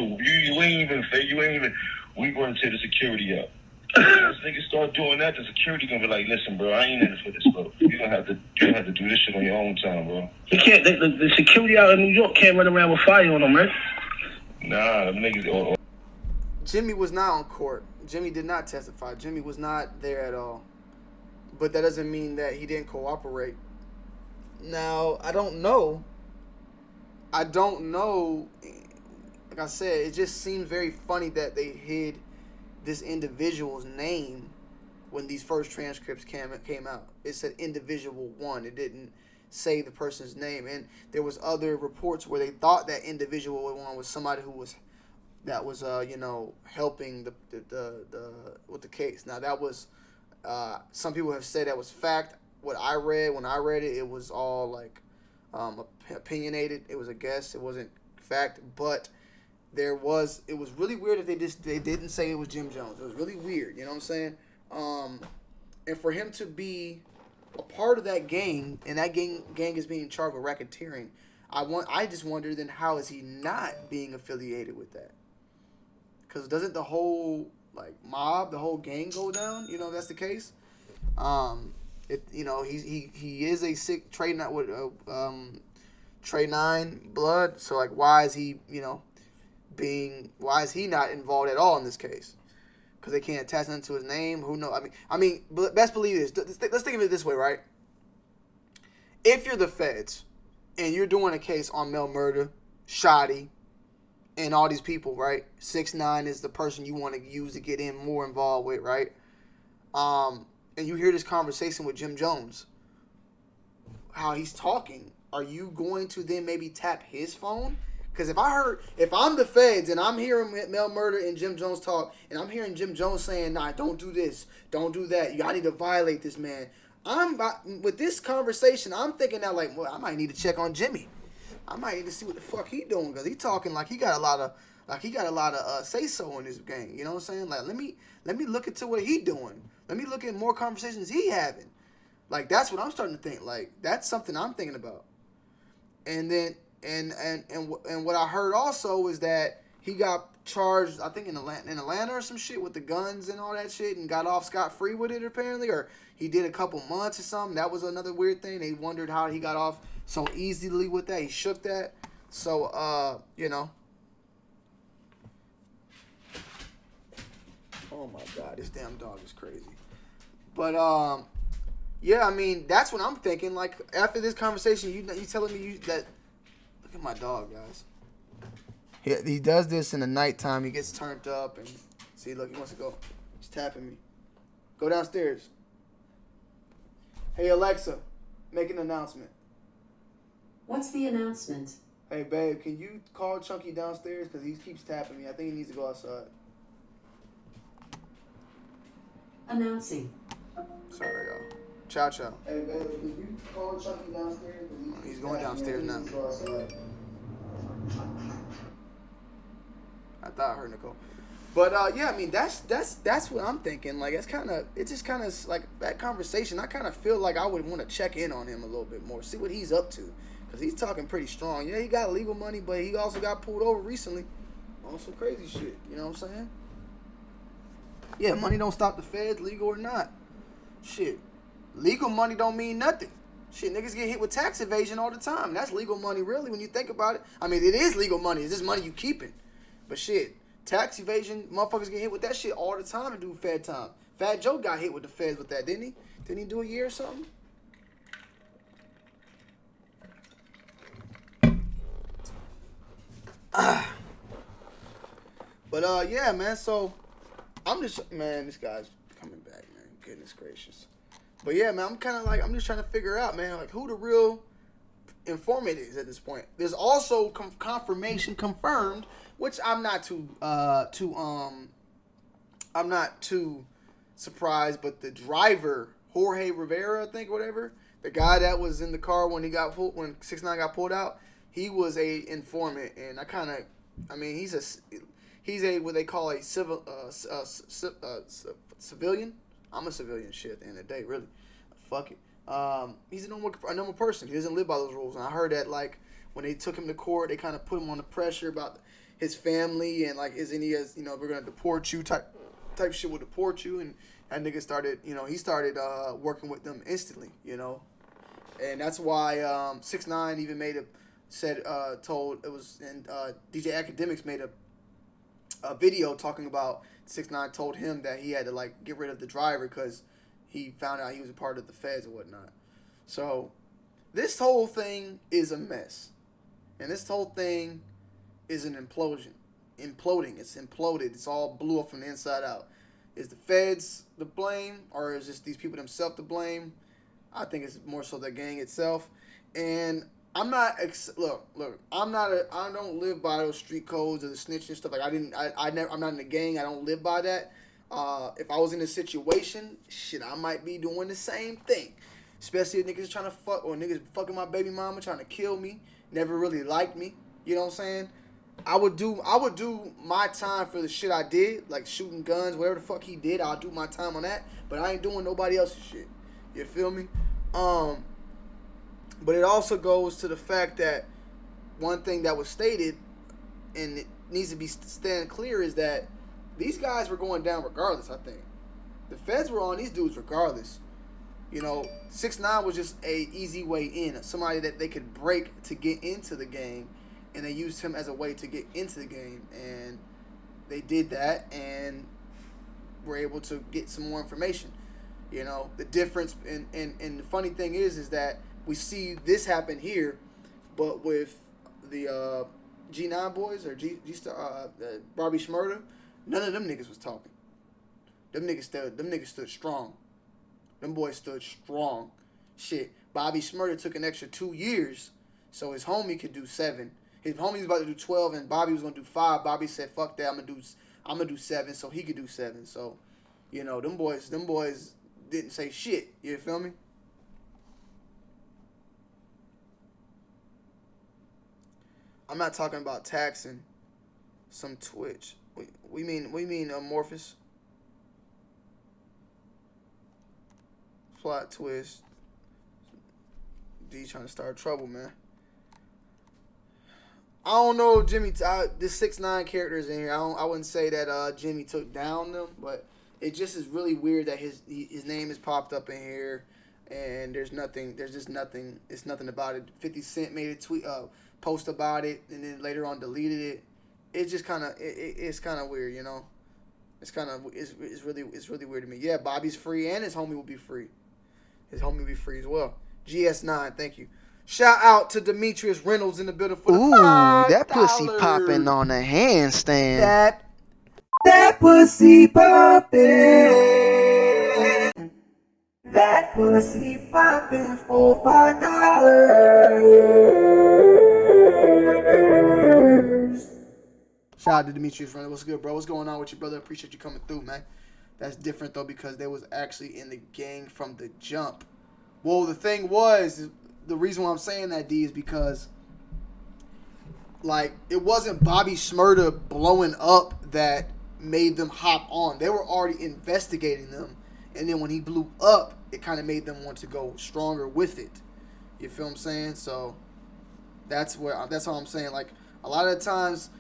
ain't even. We gonna tear the security up. Once niggas start doing that, the security gonna be like, listen, bro, I ain't in it for this, bro. You gonna have to do this shit on your own time, bro. You can't. The security out in New York can't run around with fire on them, right? Nah, them niggas. Jimmy was not on court. Jimmy did not testify. Jimmy was not there at all. But that doesn't mean that he didn't cooperate. Now, I don't know. Like I said, it just seems very funny that they hid this individual's name when these first transcripts came out. It said individual 1. It didn't say the person's name. And there was other reports where they thought that individual 1 was somebody who was helping the with the case. Now that was some people have said that was fact. When I read it, it was all like opinionated. It was a guess. It wasn't fact. But it was really weird that they didn't say it was Jim Jones. It was really weird. You know what I'm saying? And for him to be a part of that gang, and that gang is being charged with racketeering, I just wonder then how is he not being affiliated with that? Because doesn't the whole mob, the whole gang go down? You know, if that's the case. He is a sick Trey 9 with Trey 9 blood. So like, why is he not involved at all in this case? Because they can't attach nothing to his name. Who knows? I mean, best believe this. Let's think of it this way, right? If you're the feds and you're doing a case on Mel Murder, Shotti, and all these people, right? 6ix9ine is the person you want to use to get more involved with, right? And you hear this conversation with Jim Jones, how he's talking, are you going to then maybe tap his phone? Because if I'm the feds and I'm hearing Mel Murder and Jim Jones talk, and I'm hearing Jim Jones saying, nah, don't do this, don't do that, I need to violate this man. With this conversation, I'm thinking now, like, well, I might need to check on Jimmy. I might need to see what the fuck he doing, because he talking like he got a lot of say so in this game. You know what I'm saying? Like, let me look into what he doing. Let me look at more conversations he having. Like, that's what I'm starting to think. Like, that's something I'm thinking about. And then and what I heard also is that he got charged, I think in Atlanta or some shit, with the guns and all that shit, and got off scot-free with it apparently, or he did a couple months or something. That was another weird thing. They wondered how he got off so easily with that. He shook that. So oh my God, this damn dog is crazy. But yeah, I mean, that's what I'm thinking. Like, after this conversation, you telling me that. Look at my dog, guys. He does this in the nighttime. He gets turned up and see. Look, he wants to go. He's tapping me. Go downstairs. Hey Alexa, make an announcement. What's the announcement? Hey babe, can you call Chunky downstairs because he keeps tapping me? I think he needs to go outside. Announcing. Sorry, y'all. Ciao, ciao. Hey, baby, can you call Chucky downstairs? He's going downstairs now. I thought I heard Nicole. But, yeah, I mean, that's what I'm thinking. Like, it's just kind of, like, that conversation, I kind of feel like I would want to check in on him a little bit more, see what he's up to. Because he's talking pretty strong. Yeah, he got legal money, but he also got pulled over recently on some crazy shit. You know what I'm saying? Yeah, money don't stop the feds, legal or not. Shit. Legal money don't mean nothing. Shit, niggas get hit with tax evasion all the time. That's legal money, really, when you think about it. I mean, it is legal money. It's just money you keeping. But shit, tax evasion, motherfuckers get hit with that shit all the time and do Fed time. Fat Joe got hit with the feds with that, didn't he? Didn't he do a year or something? But, yeah, man, so man, this guy's coming back, man. Goodness gracious. But yeah, man, I'm just trying to figure out, man, like, who the real informant is at this point. There's also confirmation confirmed, which I'm not too surprised, but the driver, Jorge Rivera, I think, whatever, the guy that was in the car when 6ix9ine got pulled out, he was a informant, and he's a what they call a civilian. I'm a civilian shit at the end of the day, really. Fuck it. He's a normal person. He doesn't live by those rules. And I heard that, like, when they took him to court, they kind of put him on the pressure about his family and, like, we're gonna deport you type shit will deport you. And that nigga started, he started working with them instantly, and that's why 6ix9ine even DJ Academics made a video talking about 6ix9ine told him that he had to, like, get rid of the driver because he found out he was a part of the feds or whatnot. So this whole thing is a mess, and this whole thing is an imploding. It's imploded. It's all blew up from the inside out. Is the feds to blame, or is just these people themselves to blame? I think it's more so the gang itself. And I'm not look. I don't live by those street codes or the snitching stuff. Like I'm not in the gang. I don't live by that. If I was in a situation, shit, I might be doing the same thing. Especially if niggas trying to fuck, or niggas fucking my baby mama, trying to kill me, never really liked me. You know what I'm saying? I would do my time for the shit I did, like shooting guns, whatever the fuck he did. I'll do my time on that, but I ain't doing nobody else's shit. You feel me? But it also goes to the fact that one thing that was stated, and it needs to be stand clear, is that these guys were going down regardless. I think the feds were on these dudes regardless. 6ix9ine was just a easy way in, somebody that they could break to get into the game, and they used him as a way to get into the game, and they did that and were able to get some more information. The difference, and the funny thing is that we see this happen here, but with the G9 boys or G-Star, Bobby Shmurda, none of them niggas was talking. Them niggas stood strong. Them boys stood strong. Shit, Bobby Shmurda took an extra 2 years so his homie could do 7. His homie was about to do 12 and Bobby was gonna do 5. Bobby said, "Fuck that, I'm gonna do 7," so he could do 7. So, them boys didn't say shit. You feel me? I'm not talking about taxing some Twitch. We mean Amorphous. Plot twist. D trying to start trouble, man. I don't know if Jimmy, this 6ix9ine character is in here. I wouldn't say that Jimmy took down them, but it just is really weird that his name is popped up in here, and there's just nothing. It's nothing about it. 50 Cent made a tweet, post about it, and then later on deleted it. It's just kind of it's kind of weird, It's really weird to me. Yeah, Bobby's free, and his homie will be free. His homie will be free as well. GS9, thank you. Shout out to Demetrius Reynolds in the building for the $5. That pussy popping on a handstand. That pussy popping. That pussy popping for $5. Shout out to Demetrius Reynolds. What's good, bro? What's going on with you, brother? Appreciate you coming through, man. That's different, though, because they was actually in the gang from the jump. Well, the thing was, the reason why I'm saying that, D, is because, like, it wasn't Bobby Shmurda blowing up that made them hop on. They were already investigating them. And then when he blew up, it kind of made them want to go stronger with it. You feel what I'm saying? So that's all I'm saying. Like, a lot of times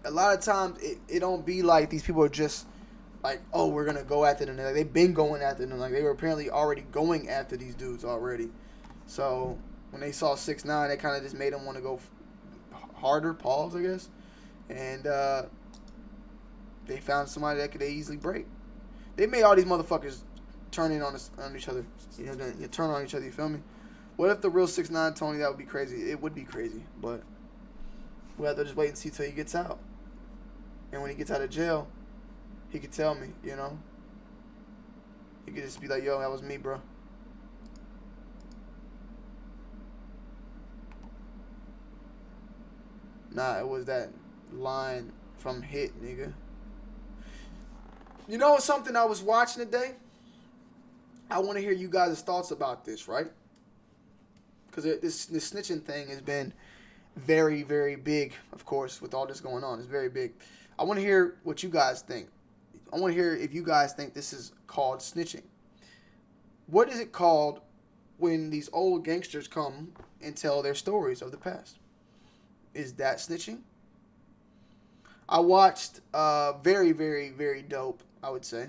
it don't be like these people are just like, oh, we're gonna go after them. Like, they've been going after them. Like, they were apparently already going after these dudes already. So when they saw 6ix9ine, they kind of just made them want to go harder, pause, I guess. And they found somebody that could easily break. They made all these motherfuckers turn in on each other. You turn on each other. You feel me? What if the real 6ix9ine Tony? That would be crazy. It would be crazy, but we have to just wait and see till he gets out. And when he gets out of jail, he could tell me. He could just be like, "Yo, that was me, bro." Nah, it was that line from Hit, nigga. You know something I was watching today? I want to hear you guys' thoughts about this, right? Because this snitching thing has been very, very big, of course, with all this going on. It's very big. I want to hear what you guys think. I want to hear if you guys think this is called snitching. What is it called when these old gangsters come and tell their stories of the past? Is that snitching? I watched very, very, very dope, I would say.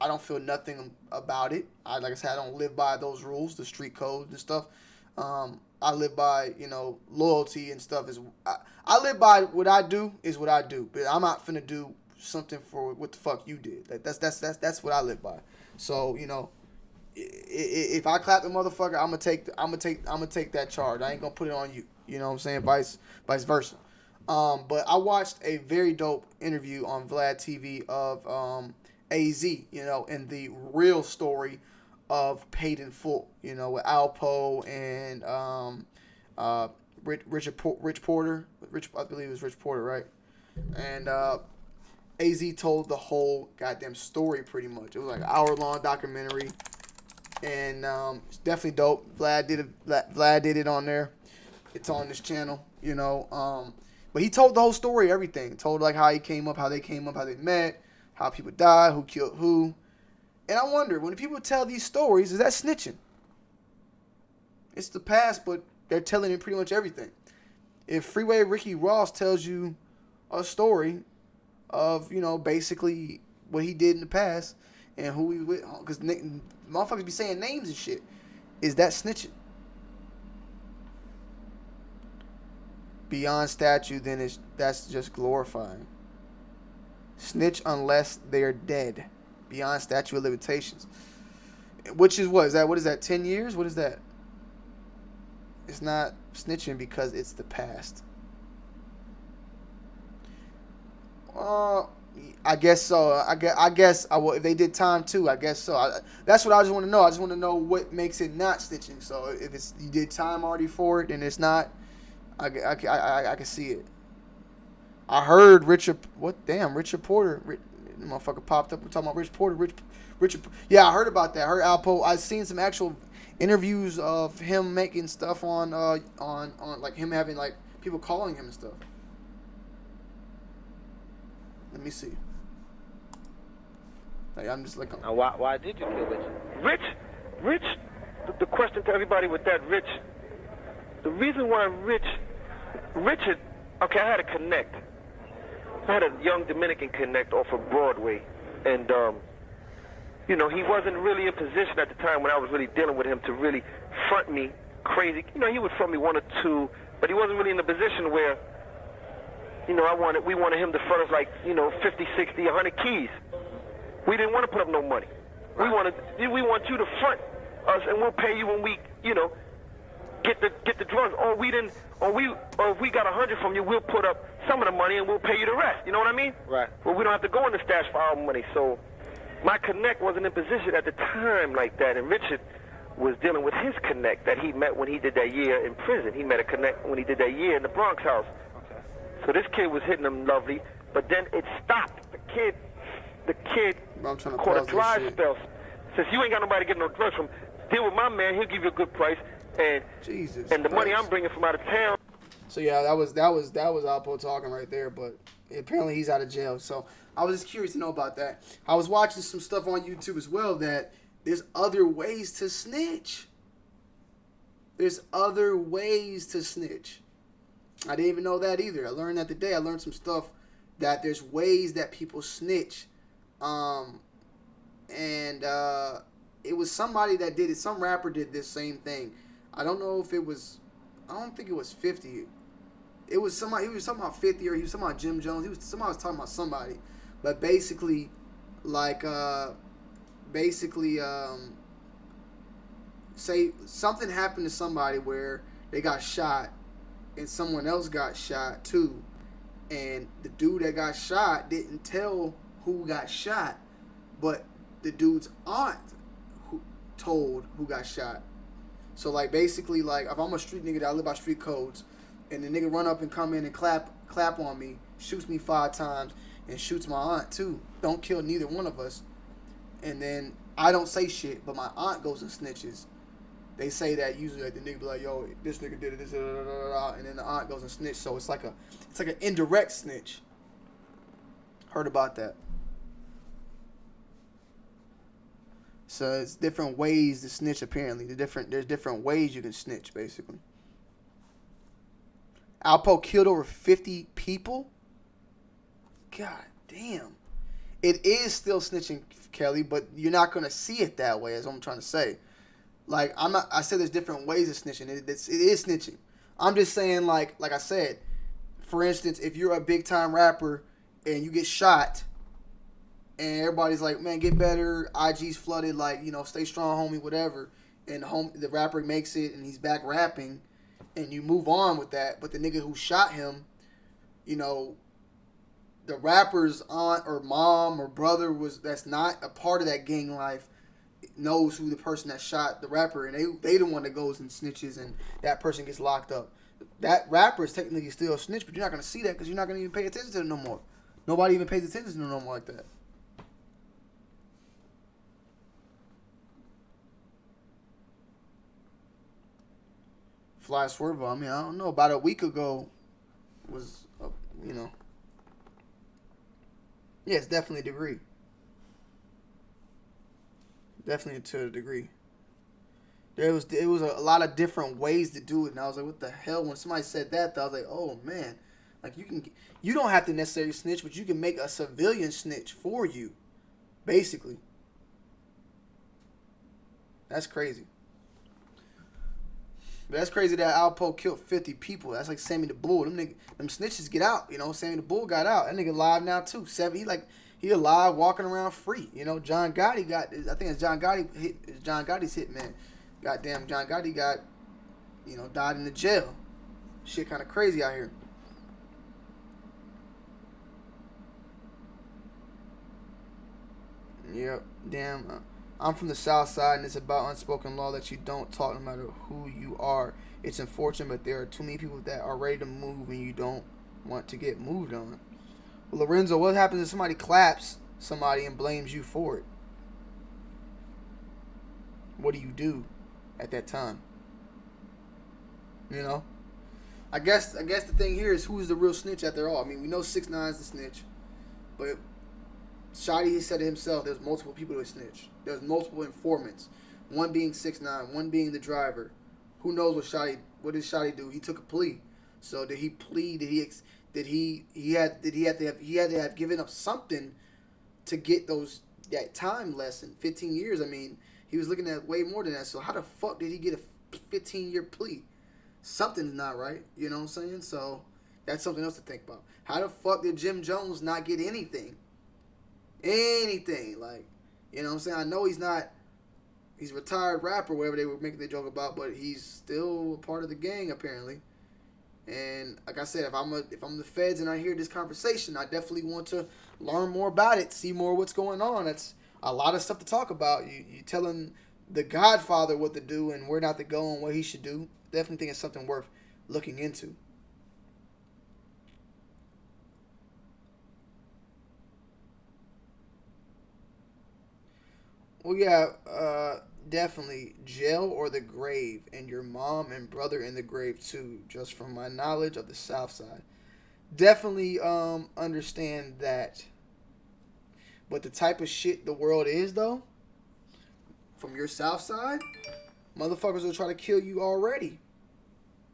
I don't feel nothing about it. Like I said, I don't live by those rules, the street code and stuff. I live by, loyalty and stuff. I live by what I do is what I do. But I'm not finna do something for what the fuck you did. That's what I live by. So, if I clap the motherfucker, I'm gonna take that charge. I ain't gonna put it on you. You know what I'm saying? Vice versa. But I watched a very dope interview on Vlad TV of AZ, and the real story of Paid in Full, with Alpo and Rich Porter. I believe it was Rich Porter, right? And AZ told the whole goddamn story pretty much. It was like an hour-long documentary. And it's definitely dope. Vlad did it on there. It's on this channel, But he told the whole story, everything. Told like how he came up, how they came up, how they met, how people died, who killed who. And I wonder, when people tell these stories, is that snitching? It's the past, but they're telling you pretty much everything. If Freeway Ricky Ross tells you a story of, basically what he did in the past and who he with, because motherfuckers be saying names and shit, is that snitching? Beyond statute, then that's just glorifying. Snitch unless they're dead. Beyond statute of limitations. Which is what? What is that, 10 years? What is that? It's not snitching because it's the past. I guess so. I guess if they did time too, I guess so. That's what I just want to know. I just want to know what makes it not snitching. So if you did time already for it, then it's not. I can see it. I heard Richard Porter. The motherfucker popped up. We're talking about Rich Porter. Richard. Yeah, I heard about that. I heard Alpo. I've seen some actual interviews of him making stuff on like him having like people calling him and stuff. Let me see. Like, I'm just like. Why did you kill Rich? Rich. The question to everybody with that, Rich. The reason why Richard. Okay, I had a connect. I had a young Dominican connect off of Broadway, and he wasn't really in position at the time when I was really dealing with him to really front me crazy. He would front me one or two, but he wasn't really in a position where, we wanted him to front us like, 50, 60, 100 keys. We didn't want to put up no money. We want you to front us, and we'll pay you when we, get the drugs. Or if we got 100 from you, we'll put up some of the money and we'll pay you the rest. You know what I mean? Right. Well, we don't have to go in the stash for our money. So my connect wasn't in position at the time like that. And Richard was dealing with his connect that he met when he did that year in prison. He met a connect when he did that year in the Bronx house. Okay. So this kid was hitting him lovely, but then it stopped. The kid caught a dry spell. Since you ain't got nobody to get no drugs from, deal with my man. He'll give you a good price. And Jesus and the Christ. money I'm bringing from out of town. So yeah, that was Alpo talking right there, but apparently he's out of jail. So I was just curious to know about that. I was watching some stuff on YouTube as well that there's other ways to snitch. There's other ways to snitch. I didn't even know that either. I learned that today. I learned some stuff that there's ways that people snitch. It was somebody that did it. Some rapper did this same thing. I don't know if it was. I don't think it was 50. It was somebody. He was talking about 50, or he was talking about Jim Jones. Somebody was talking about somebody, but basically, say something happened to somebody where they got shot, and someone else got shot too, and the dude that got shot didn't tell who got shot, but the dude's aunt told who got shot. So basically, if I'm a street nigga that I live by street codes, and the nigga run up and come in and clap on me, shoots me 5 times, and shoots my aunt too. Don't kill neither one of us. And then I don't say shit, but my aunt goes and snitches. They say that usually like the nigga be like, yo, this nigga did it, this, and then the aunt goes and snitch. So it's like an indirect snitch. Heard about that. So it's different ways to snitch. Apparently, there's different ways you can snitch. Basically, Alpo killed over 50 people. God damn. It is still snitching, Kelly, but you're not gonna see it that way. Is what I'm trying to say. Like I said, there's different ways of snitching. It is snitching. I'm just saying, like I said, for instance, if you're a big time rapper and you get shot. And everybody's like, man, get better. IG's flooded, like, you know, stay strong, homie, whatever. And the rapper makes it, and he's back rapping, and you move on with that. But the nigga who shot him, you know, the rapper's aunt or mom or brother that's not a part of that gang life knows who the person that shot the rapper, and they the one that goes and snitches, and that person gets locked up. That rapper is technically still a snitch, but you're not gonna see that because you're not gonna even pay attention to it no more. Nobody even pays attention to it no more like that. Fly Swervo, I mean, I don't know. About a week ago was, you know. Yeah, it's definitely a degree. Definitely to a degree. It was a lot of different ways to do it, and I was like, what the hell? When somebody said that, I was like, oh, man. Like, you don't have to necessarily snitch, but you can make a civilian snitch for you, basically. That's crazy. But that's crazy that Alpo killed 50 people. That's like Sammy the Bull. Them snitches get out. You know, Sammy the Bull got out. That nigga alive now too. He alive, walking around free. You know, John Gotti I think it's John Gotti's hitman. Goddamn, John Gotti got, you know, died in the jail. Shit kind of crazy out here. Yep, damn. I'm from the South Side, and it's about unspoken law that you don't talk no matter who you are. It's unfortunate, but there are too many people that are ready to move, and you don't want to get moved on. Well, Lorenzo, what happens if somebody claps somebody and blames you for it? What do you do at that time? You know? I guess the thing here is who's the real snitch after all. I mean, we know 6ix9ine's the snitch, but Shotti said it himself, there's multiple people that snitch. There's multiple informants. One being 6ix9ine, one being the driver. Who knows what did Shotti do? He took a plea. So did he plead? Did he had to have given up something to get that time lesson? 15 years. I mean, he was looking at way more than that. So how the fuck did he get a 15-year plea? Something's not right. You know what I'm saying? So that's something else to think about. How the fuck did Jim Jones not get anything? Anything, like, you know what I'm saying? I know he's a retired rapper, whatever they were making the joke about, but he's still a part of the gang apparently. And like I said, if I'm the feds and I hear this conversation, I definitely want to learn more about it, see more what's going on. That's a lot of stuff to talk about. You telling the Godfather what to do and where not to go and what he should do. Definitely think it's something worth looking into. Well, yeah, definitely jail or the grave, and your mom and brother in the grave too, just from my knowledge of the South Side. Definitely understand that. But the type of shit the world is, though, from your South Side, motherfuckers will try to kill you already.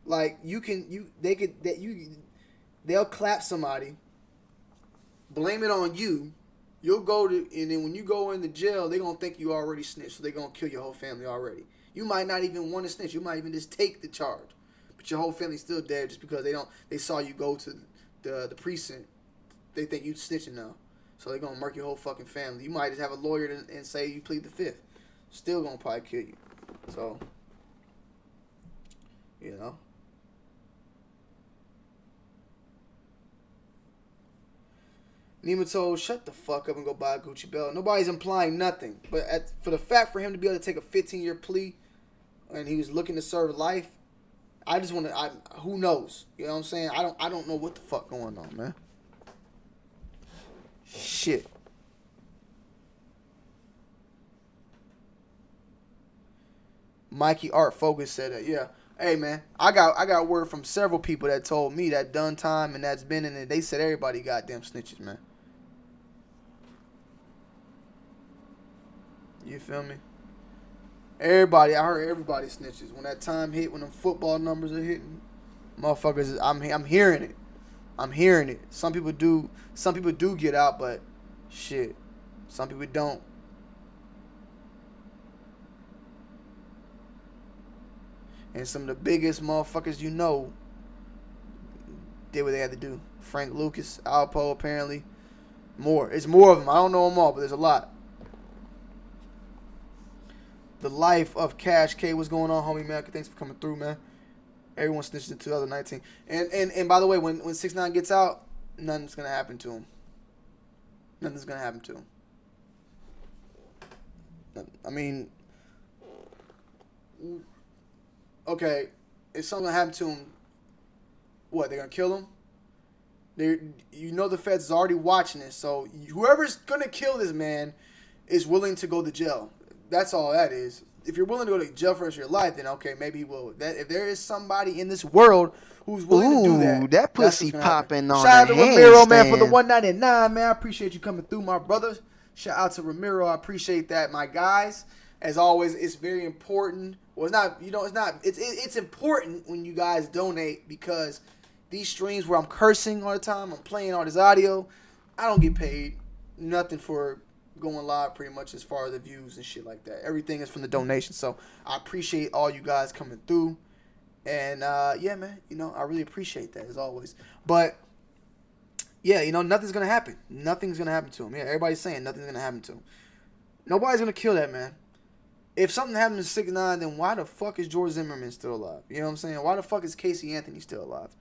Like, they'll clap somebody, blame it on you. You'll go to, and then when you go into jail, they're going to think you already snitched, so they're going to kill your whole family already. You might not even want to snitch. You might even just take the charge. But your whole family's still dead just because they saw you go to the precinct. They think you snitching now. So they're going to murk your whole fucking family. You might just have a lawyer and say you plead the fifth. Still going to probably kill you. So, you know. Nima told, shut the fuck up and go buy a Gucci belt. Nobody's implying nothing. But for the fact for him to be able to take a 15-year plea and he was looking to serve life, I just want to. Who knows? You know what I'm saying? I don't know what the fuck going on, man. Shit. Mikey Art Focus said that. Yeah. Hey man, I got word from several people that told me that done time and that's been in it. They said everybody goddamn snitches, man. You feel me? Everybody, I heard everybody snitches. When that time hit, when them football numbers are hitting, motherfuckers, I'm hearing it. I'm hearing it. Some people do get out, but shit, some people don't. And some of the biggest motherfuckers you know did what they had to do. Frank Lucas, Alpo, apparently. More. It's more of them. I don't know them all, but there's a lot. The life of Cash K. What's going on, homie, man? Thanks for coming through, man. Everyone snitched in 2019. And by the way, when 6ix9ine gets out, nothing's going to happen to him. Nothing's going to happen to him. I mean, okay, if something happened to him, what, they're going to kill him? You know the feds is already watching this, so whoever's going to kill this man is willing to go to jail. That's all that is. If you're willing to go to jail for the rest of your life, then okay, maybe he will. If there is somebody in this world who's willing to do that, that pussy popping on Shout out to the Ramiro, man, for the handstand. 199, man. I appreciate you coming through, my brother. Shout out to Ramiro. I appreciate that, my guys. As always, it's very important. Well, it's not. You know, it's not. It's important when you guys donate, because these streams where I'm cursing all the time, I'm playing all this audio, I don't get paid nothing for going live, pretty much, as far as the views and shit like that. Everything is from the donation. So I appreciate all you guys coming through. And yeah, man, you know, I really appreciate that as always. But yeah, you know, nothing's gonna happen. Nothing's gonna happen to him. Yeah, everybody's saying nothing's gonna happen to him. Nobody's gonna kill that man. If something happens to 6ix9ine, then why the fuck is George Zimmerman still alive? You know what I'm saying? Why the fuck is Casey Anthony still alive?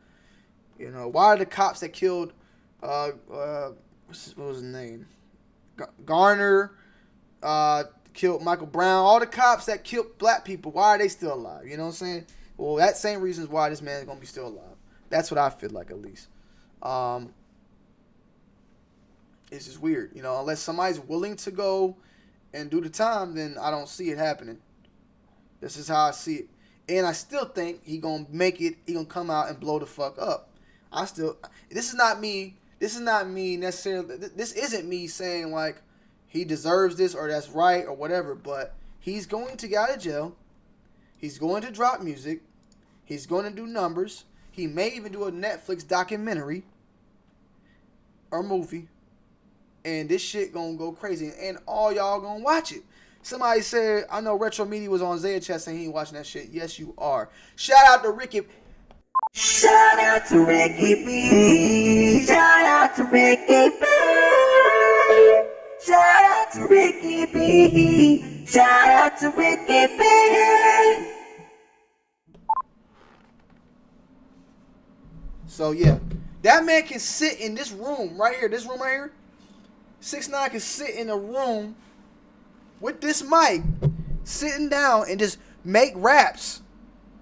You know, why are the cops that killed what was his name? Garner, killed Michael Brown, all the cops that killed black people, why are they still alive? You know what I'm saying? Well, that same reason is why this man is going to be still alive. That's what I feel like, at least. It's just weird. You know, unless somebody's willing to go and do the time, then I don't see it happening. This is how I see it. And I still think he going to make it, he going to come out and blow the fuck up. This is not me necessarily, this isn't me saying like he deserves this or that's right or whatever, but he's going to get out of jail. He's going to drop music. He's going to do numbers. He may even do a Netflix documentary or movie. And this shit gonna go crazy. And all y'all gonna watch it. Somebody said, I know Retro Media was on Zaya Chat saying he ain't watching that shit. Yes, you are. Shout out to Ricky. Shout out to Ricky B. Shout out to Ricky B. Shout out to Ricky B. Shout out to Ricky B. So yeah, that man can sit in this room right here. This room right here. 6ix9ine can sit in a room with this mic, sitting down and just make raps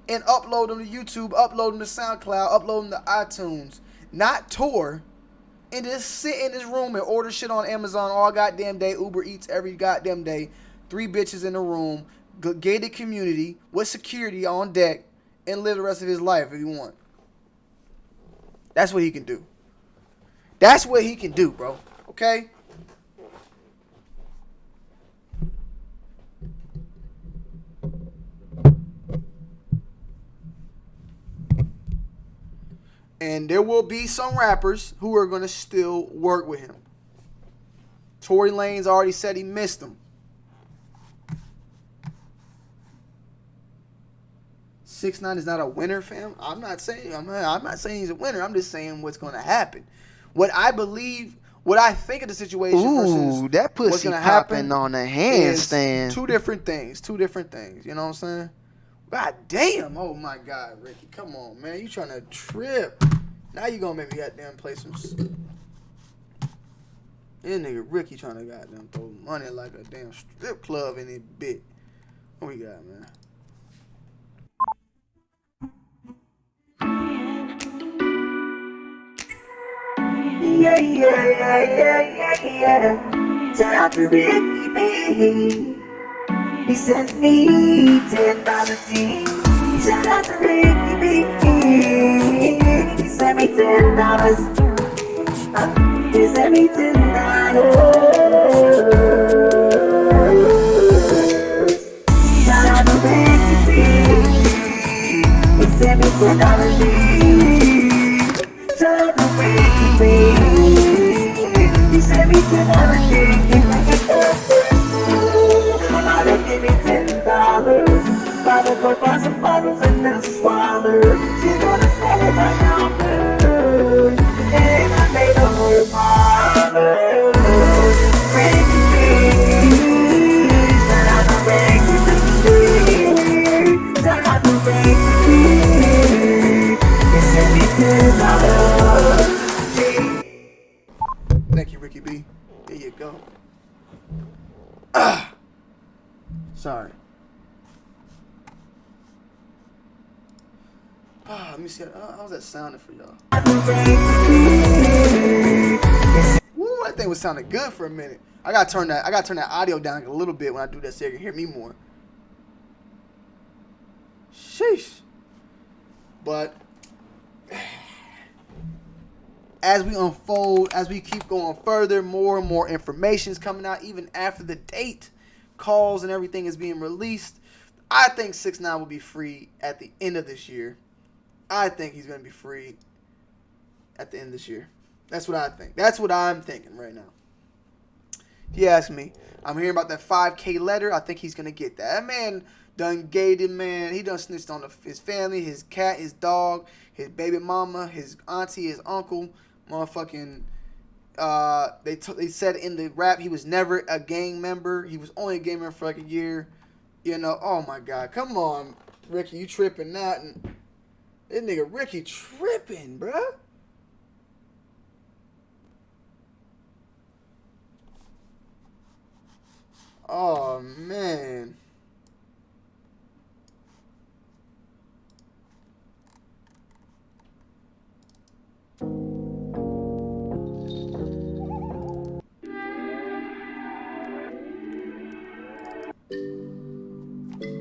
and upload them to YouTube, upload them to SoundCloud, upload them to iTunes, not tour, and just sit in this room and order shit on Amazon all goddamn day, Uber Eats every goddamn day, 3 bitches in the room, gated community with security on deck, and live the rest of his life if you want. That's what he can do. That's what he can do, bro. Okay? And there will be some rappers who are going to still work with him. Tory Lanez already said he missed him. 6ix9ine is not a winner, fam. I'm not saying he's a winner. I'm just saying what's going to happen. What I believe, what I think of the situation versus that pussy what's going to happen on a handstand. Two different things. You know what I'm saying? God damn. Oh my God, Ricky. Come on, man. You trying to trip. Now you gonna make me goddamn play some. This nigga Ricky trying to goddamn throw money like a damn strip club in it bit. What we got, man? Yeah, yeah, yeah, yeah. Shout out to Ricky B. He sent me $10 G. Shout out to Ricky B. He sent me $10. He sent me $10. Shout out to Ricky B. He sent me $10 G. Shout out to Ricky B. He sent me $10 G. Mama give me $10. Mama go buy some bottles and then swallow. She gonna swallow my number. And I made her mama. Ricky B. Shout out to Ricky B. Shout out to Ricky B. He sent me $10. Thank you, Ricky B. There you go. Sorry. Let me see. How's that sounding for y'all? Woo, that thing was sounding good for a minute. I gotta turn that audio down a little bit when I do that so you can hear me more. Sheesh. But as we unfold, as we keep going further, more and more information is coming out, even after the date calls and everything is being released. I think 6ix9ine will be free at the end of this year. I think he's going to be free at the end of this year. That's what I think. That's what I'm thinking right now. If you ask me, I'm hearing about that 5K letter. I think he's going to get that. That man done gated, man. He done snitched on his family, his cat, his dog, his baby mama, his auntie, his uncle. Motherfucking, they said in the rap he was never a gang member. He was only a gang member for like a year. You know, oh my God. Come on, Ricky, you tripping that. And this nigga Ricky tripping, bruh. Oh, man.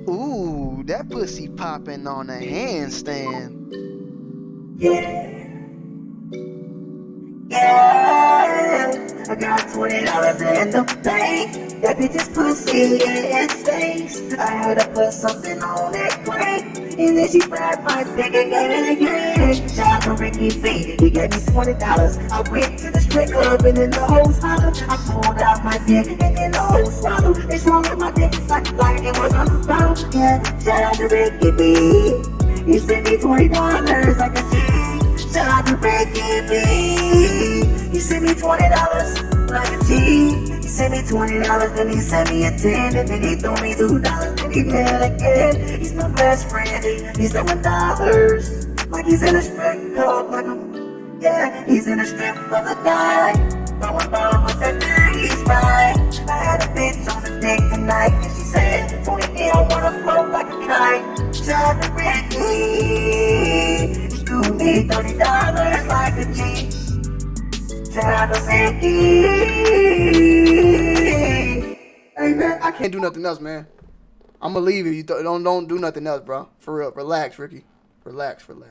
Ooh, that pussy popping on a handstand. Yeah. Yeah, I got $20 in the bank. That bitch's pussy in stains. I had to put something on that crank. And then she grabbed my dick and gave it again. Shout out to Ricky V, he gave me $20. I went to the strip club and then the hoes hollered. I pulled out my dick and then the hoes swallowed. They swallowed my dick like it was on the bottle. Yeah, shout out to Ricky B. He sent me $20 like a G. Shout out to Ricky B. He sent me $20 like a G. He sent me $20, then he sent me a 10, and then he threw me $2, then he did it again. He's my best friend. He's throwing dollars like he's in a strip club, like I'm, yeah, he's in a strip club the night. Throwing bottles with that nigga, he's right. I had a bitch on the dick tonight, and she said, "Tony, I wanna float like a kite." Shout out to Ricky. You need $30 like a G. Shout out to Ricky. Hey man, I can't do nothing else, man. I'm gonna leave you. Don't do nothing else, bro. For real, relax, Ricky. Relax, bro.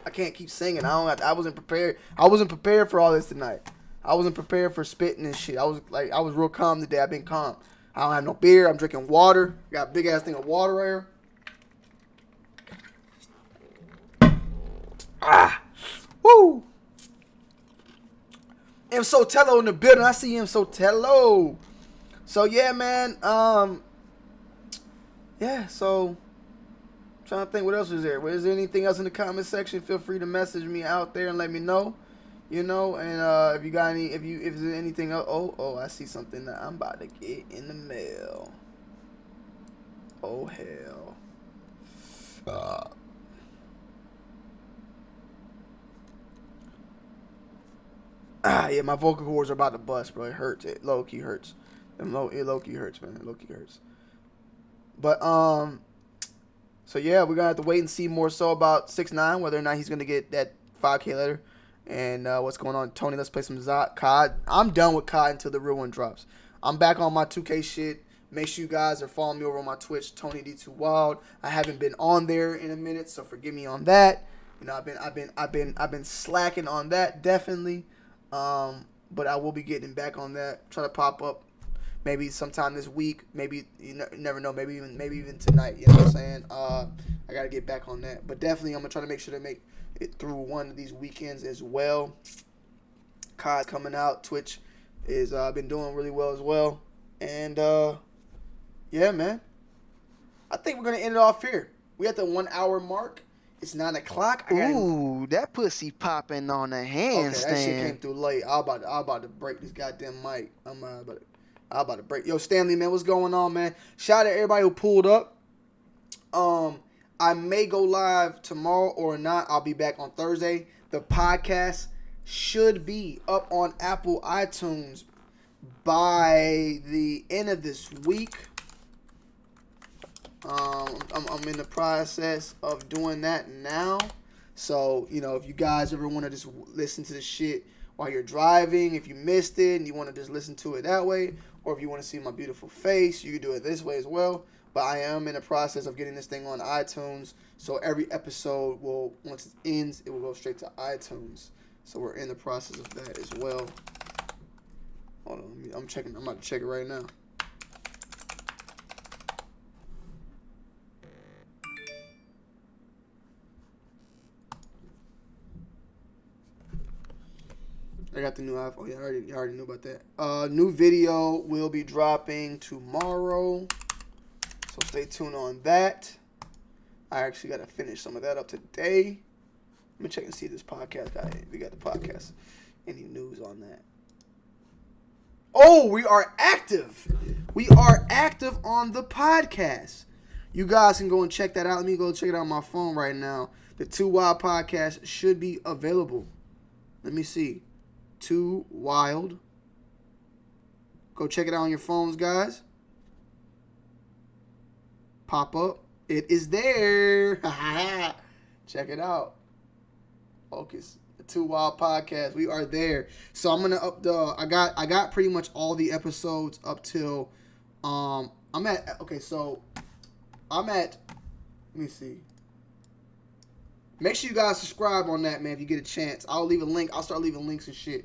I can't keep singing. I wasn't prepared. I wasn't prepared for all this tonight. I wasn't prepared for spitting and shit. I was real calm today. I've been calm. I don't have no beer. I'm drinking water. Got a big ass thing of water right here. Woo! M. Sotelo in the building. I see M. Sotelo. So yeah, man. Yeah. So I'm trying to think what else is there. Is there anything else in the comment section? Feel free to message me out there and let me know. You know, and if you got any, if there's anything else. Oh, I see something that I'm about to get in the mail. Oh hell. Yeah, my vocal cords are about to bust, bro. It hurts. It low key hurts. It low key hurts, man. It low key hurts. But so yeah, we're gonna have to wait and see more so about 6ix9ine, whether or not he's gonna get that 5K letter. And what's going on, Tony? Let's play some COD. I'm done with COD until the real one drops. I'm back on my 2K shit. Make sure you guys are following me over on my Twitch, Tony D2 Wild. I haven't been on there in a minute, so forgive me on that. You know, I've been slacking on that definitely. But I will be getting back on that. Try to pop up maybe sometime this week. Maybe you never know. Maybe even tonight. You know what I'm saying? I gotta get back on that. But definitely, I'm gonna try to make sure to make it through one of these weekends as well. COD coming out. Twitch is been doing really well as well. And yeah, man. I think we're gonna end it off here. We at the 1 hour mark. It's 9 o'clock. Ooh, that pussy popping on a handstand. Okay, that shit came through late. I'm about to break this goddamn mic. I'm about to break. Yo, Stanley, man, what's going on, man? Shout out to everybody who pulled up. I may go live tomorrow or not. I'll be back on Thursday. The podcast should be up on Apple iTunes by the end of this week. I'm in the process of doing that now. So, you know, if you guys ever want to just listen to the shit while you're driving, if you missed it and you want to just listen to it that way, or if you want to see my beautiful face, you can do it this way as well. But I am in the process of getting this thing on iTunes. So every episode will, once it ends, it will go straight to iTunes. So we're in the process of that as well. Hold on, I'm checking. I'm about to check it right now. I got the new iPhone. Oh, yeah, I already knew about that. New video will be dropping tomorrow. So stay tuned on that. I actually got to finish some of that up today. Let me check and see if this podcast got it. We got the podcast. Any news on that? Oh, we are active. We are active on the podcast. You guys can go and check that out. Let me go check it out on my phone right now. The 2 Wild podcast should be available. Let me see. 2 Wild. Go check it out on your phones, guys. Pop up. It is there. Check it out. Focus. The 2 Wild podcast. We are there. So I'm gonna up the. I got pretty much all the episodes up till. I'm at. Okay, so I'm at. Let me see. Make sure you guys subscribe on that, man, if you get a chance. I'll leave a link. I'll start leaving links and shit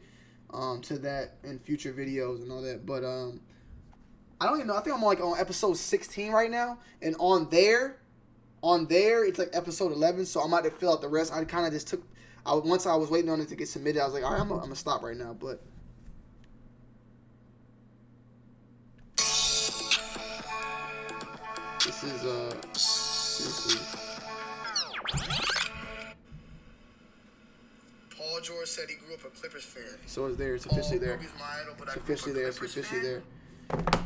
to that in future videos and all that. But I don't even know. I think I'm like on episode 16 right now. And on there, it's like episode 11. So I'm about to fill out the rest. I kind of just took... once I was waiting on it to get submitted, I was like, all right, I'm going to stop right now. But... This is... Paul George said he grew up a Clippers fan. So it's there. It's officially there. It's officially there. It's officially there.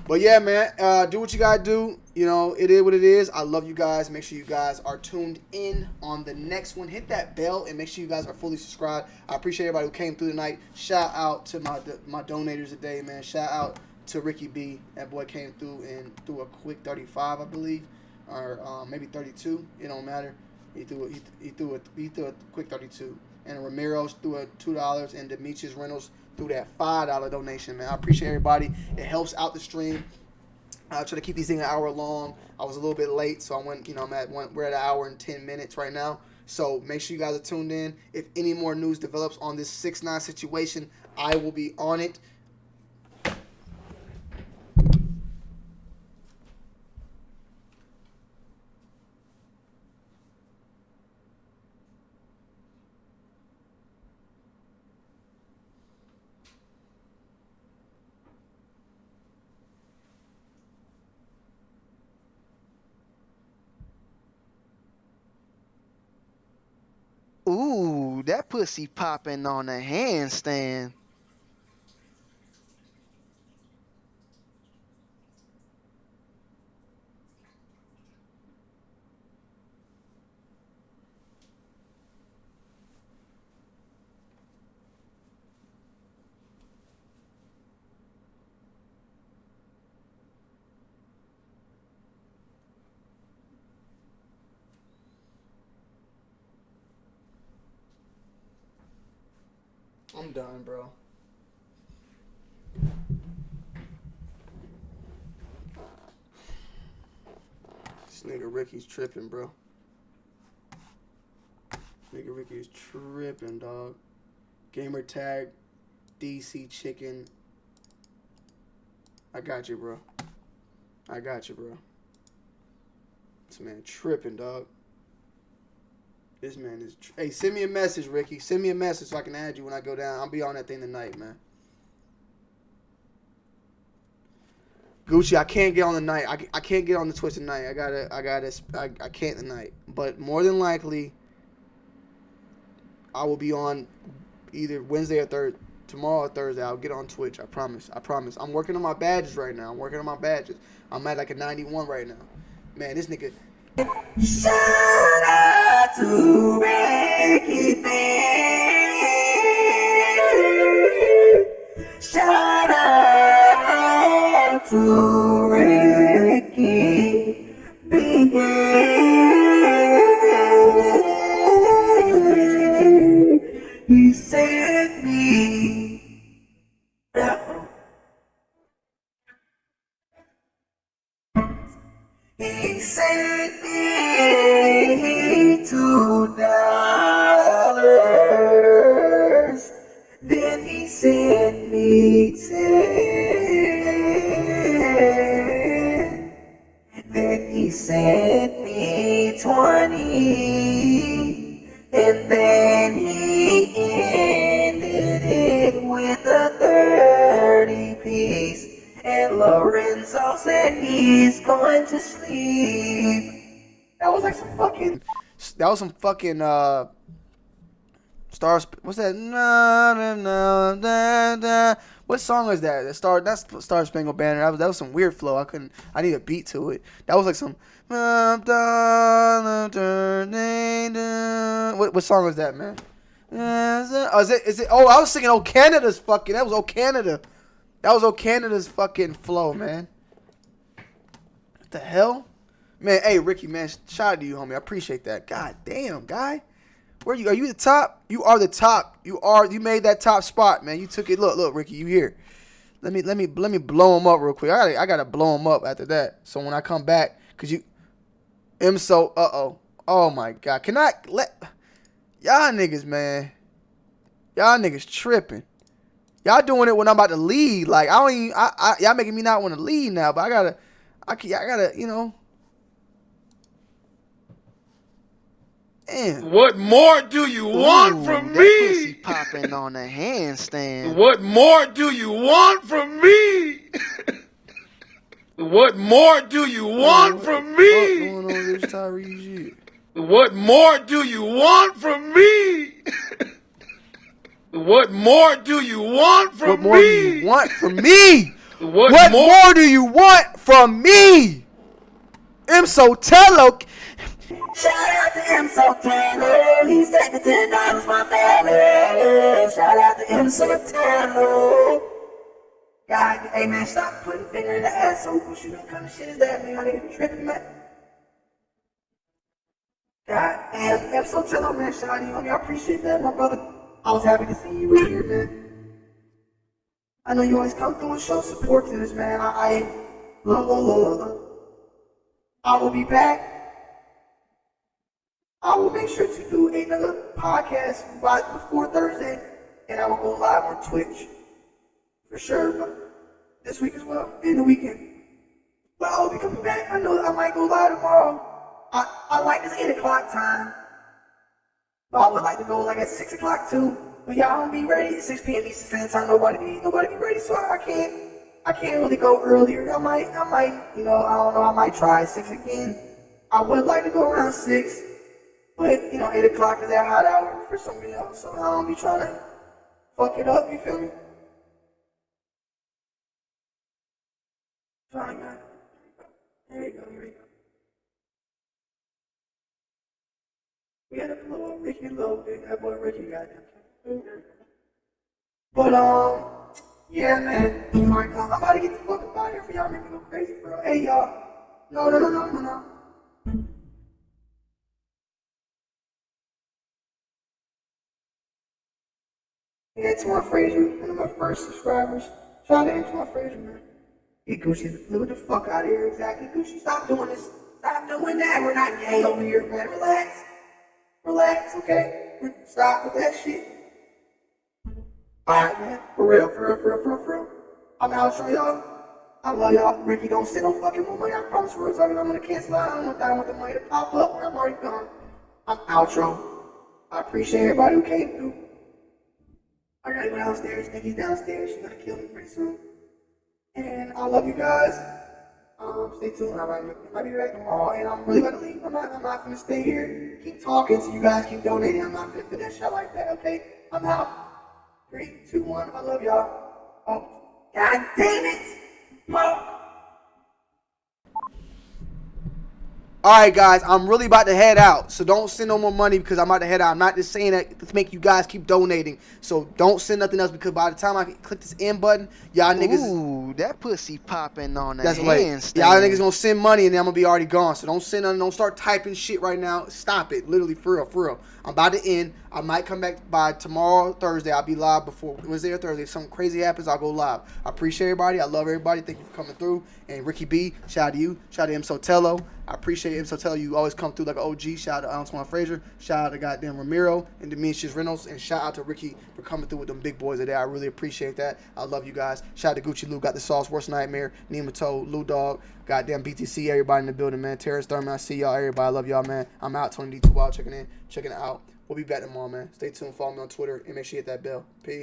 But yeah, man, do what you gotta do. You know, it is what it is. I love you guys. Make sure you guys are tuned in on the next one. Hit that bell and make sure you guys are fully subscribed. I appreciate everybody who came through tonight. Shout out to my donators today, man. Shout out to Ricky B. That boy came through and threw a quick 35, I believe, or maybe 32. It don't matter. He threw a quick 32. And Ramiro's threw a $2, and Demetrius Reynolds threw that $5 donation, man. I appreciate everybody. It helps out the stream. I try to keep these things an hour long. I was a little bit late, so I went, you know, we're at an hour and 10 minutes right now. So make sure you guys are tuned in. If any more news develops on this 6ix9ine situation, I will be on it. Ooh, that pussy popping on a handstand. I'm done, bro. This nigga Ricky's tripping, bro. Nigga Ricky's tripping, dog. Gamer tag, DC chicken. I got you, bro. I got you, bro. This man tripping, dog. This man is... Hey, send me a message, Ricky. Send me a message so I can add you when I go down. I'll be on that thing tonight, man. Gucci, I can't get on the night. I can't get on the Twitch tonight. I can't tonight. But more than likely, I will be on either Wednesday or tomorrow or Thursday. I'll get on Twitch. I promise. I promise. I'm working on my badges right now. I'm at like a 91 right now. Man, this nigga... Shout out to Ricky, man. Shout out to Ricky, big. He sent me. He sent me $2. Then he sent me 10. Then he sent me 20. And then he ended it with a 30 piece. And Lorenzo said he's going to sleep. That was like some fucking... That was some fucking, Stars... What's that? Na, na, na, na, na. What song was that? That's Star Spangled Banner. That was some weird flow. I need a beat to it. That was like some... What song was that, man? Oh, is it? Oh, I was singing "Oh Canada's" fucking... That was "Oh Canada." That was "Oh Canada's" fucking flow, man. What the hell? Man, hey, Ricky, man, shout out to you, homie. I appreciate that. God damn, guy. Where you? Are you the top? You are the top. You made that top spot, man. You took it. Look, Ricky, you here. Let me blow him up real quick. I gotta blow him up after that. So when I come back, cause you oh my God. Can I let y'all niggas, man? Y'all niggas tripping. Y'all doing it when I'm about to lead. Like y'all making me not want to lead now, but I gotta, you know. Damn. What more do you want from that me? Pussy popping on a handstand. What more do you want from me? What more do you want from me? What's going on with this Tyrese shit? What more do you want from me? What more do you want from me? What more do you want from me? What more do you want from me? M. Sotelo. Shout out to M. Sotelo. He's taking $10 my family. Shout out to M. Sotelo. God, hey man, stop putting finger in the asshole. What kind of shit is that, man? I nigga tripping, man. God damn, M. Sotelo, man, shout out to you, homie. I appreciate that, my brother. I was happy to see you in here, man. I know you always come through and show support to this, man. I will be back. I will make sure to do another podcast right before Thursday, and I will go live on Twitch for sure. But this week as well, in the weekend. But I will be coming back. I know I might go live tomorrow. I like this 8 o'clock time. But I would like to go like at 6 o'clock too. But y'all don't be ready at 6 p.m. Eastern Standard Time. Nobody be ready, so I can't really go earlier. I might, you know, I don't know, I might try 6 again. I would like to go around 6. But, you know, 8 o'clock is that hot hour for somebody else, so I don't be trying to fuck it up, you feel me? Trying to, here we go. We had to blow up Ricky a little bit, that boy Ricky got him. But, yeah, man, I'm about to get the fuck up out of here for y'all, make me go crazy, bro. Hey, y'all, no. Antoine Frazier, one of my first subscribers. Shout out to Antoine Frazier, man. Get Gucci, live the fuck out of here, exactly. Gucci, stop doing this. Stop doing that. We're not gay over here, man. Relax. Relax, okay? Stop with that shit. Alright, man. For real. I'm out, so y'all. I love y'all. Ricky, don't send no fucking more money. I promise you, I'm gonna cancel out. I don't want the money to pop up when I'm already gone. I'm outro. I appreciate everybody who came through. I gotta go downstairs. Nikki's downstairs. She's gonna kill me pretty soon. And I love you guys. Stay tuned. I might be back tomorrow. And I'm really gonna leave. I'm not gonna stay here. Keep talking so you guys keep donating. I'm not gonna finish shit like that, okay? I'm out. 3, 2, 1. I love y'all. Oh, God damn it! Alright guys, I'm really about to head out, so don't send no more money because I'm about to head out. I'm not just saying that to make you guys keep donating, so don't send nothing else because by the time I click this end button, y'all niggas... Ooh, that pussy popping on the That's late. handstand. Y'all niggas gonna send money and then I'm gonna be already gone, so don't send nothing, don't start typing shit right now. Stop it, literally, for real. I'm about to end. I might come back by tomorrow, Thursday. I'll be live before Wednesday or Thursday. If something crazy happens, I'll go live. I appreciate everybody. I love everybody. Thank you for coming through. And Ricky B, shout out to you. Shout out to M. Sotelo. I appreciate M. Sotelo. You always come through like an OG. Shout out to Antoine Frazier. Shout out to goddamn Ramiro and Demetrius Reynolds. And shout out to Ricky for coming through with them big boys today. I really appreciate that. I love you guys. Shout out to Gucci Lou. Got the sauce. Worst Nightmare. Nemato. Lou Dog. Goddamn BTC. Everybody in the building, man. Terrence Thurman. I see y'all. Everybody. I love y'all, man. I'm out. Tony D2 Wild checking it out. We'll be back tomorrow, man. Stay tuned. Follow me on Twitter and make sure you hit that bell. Peace.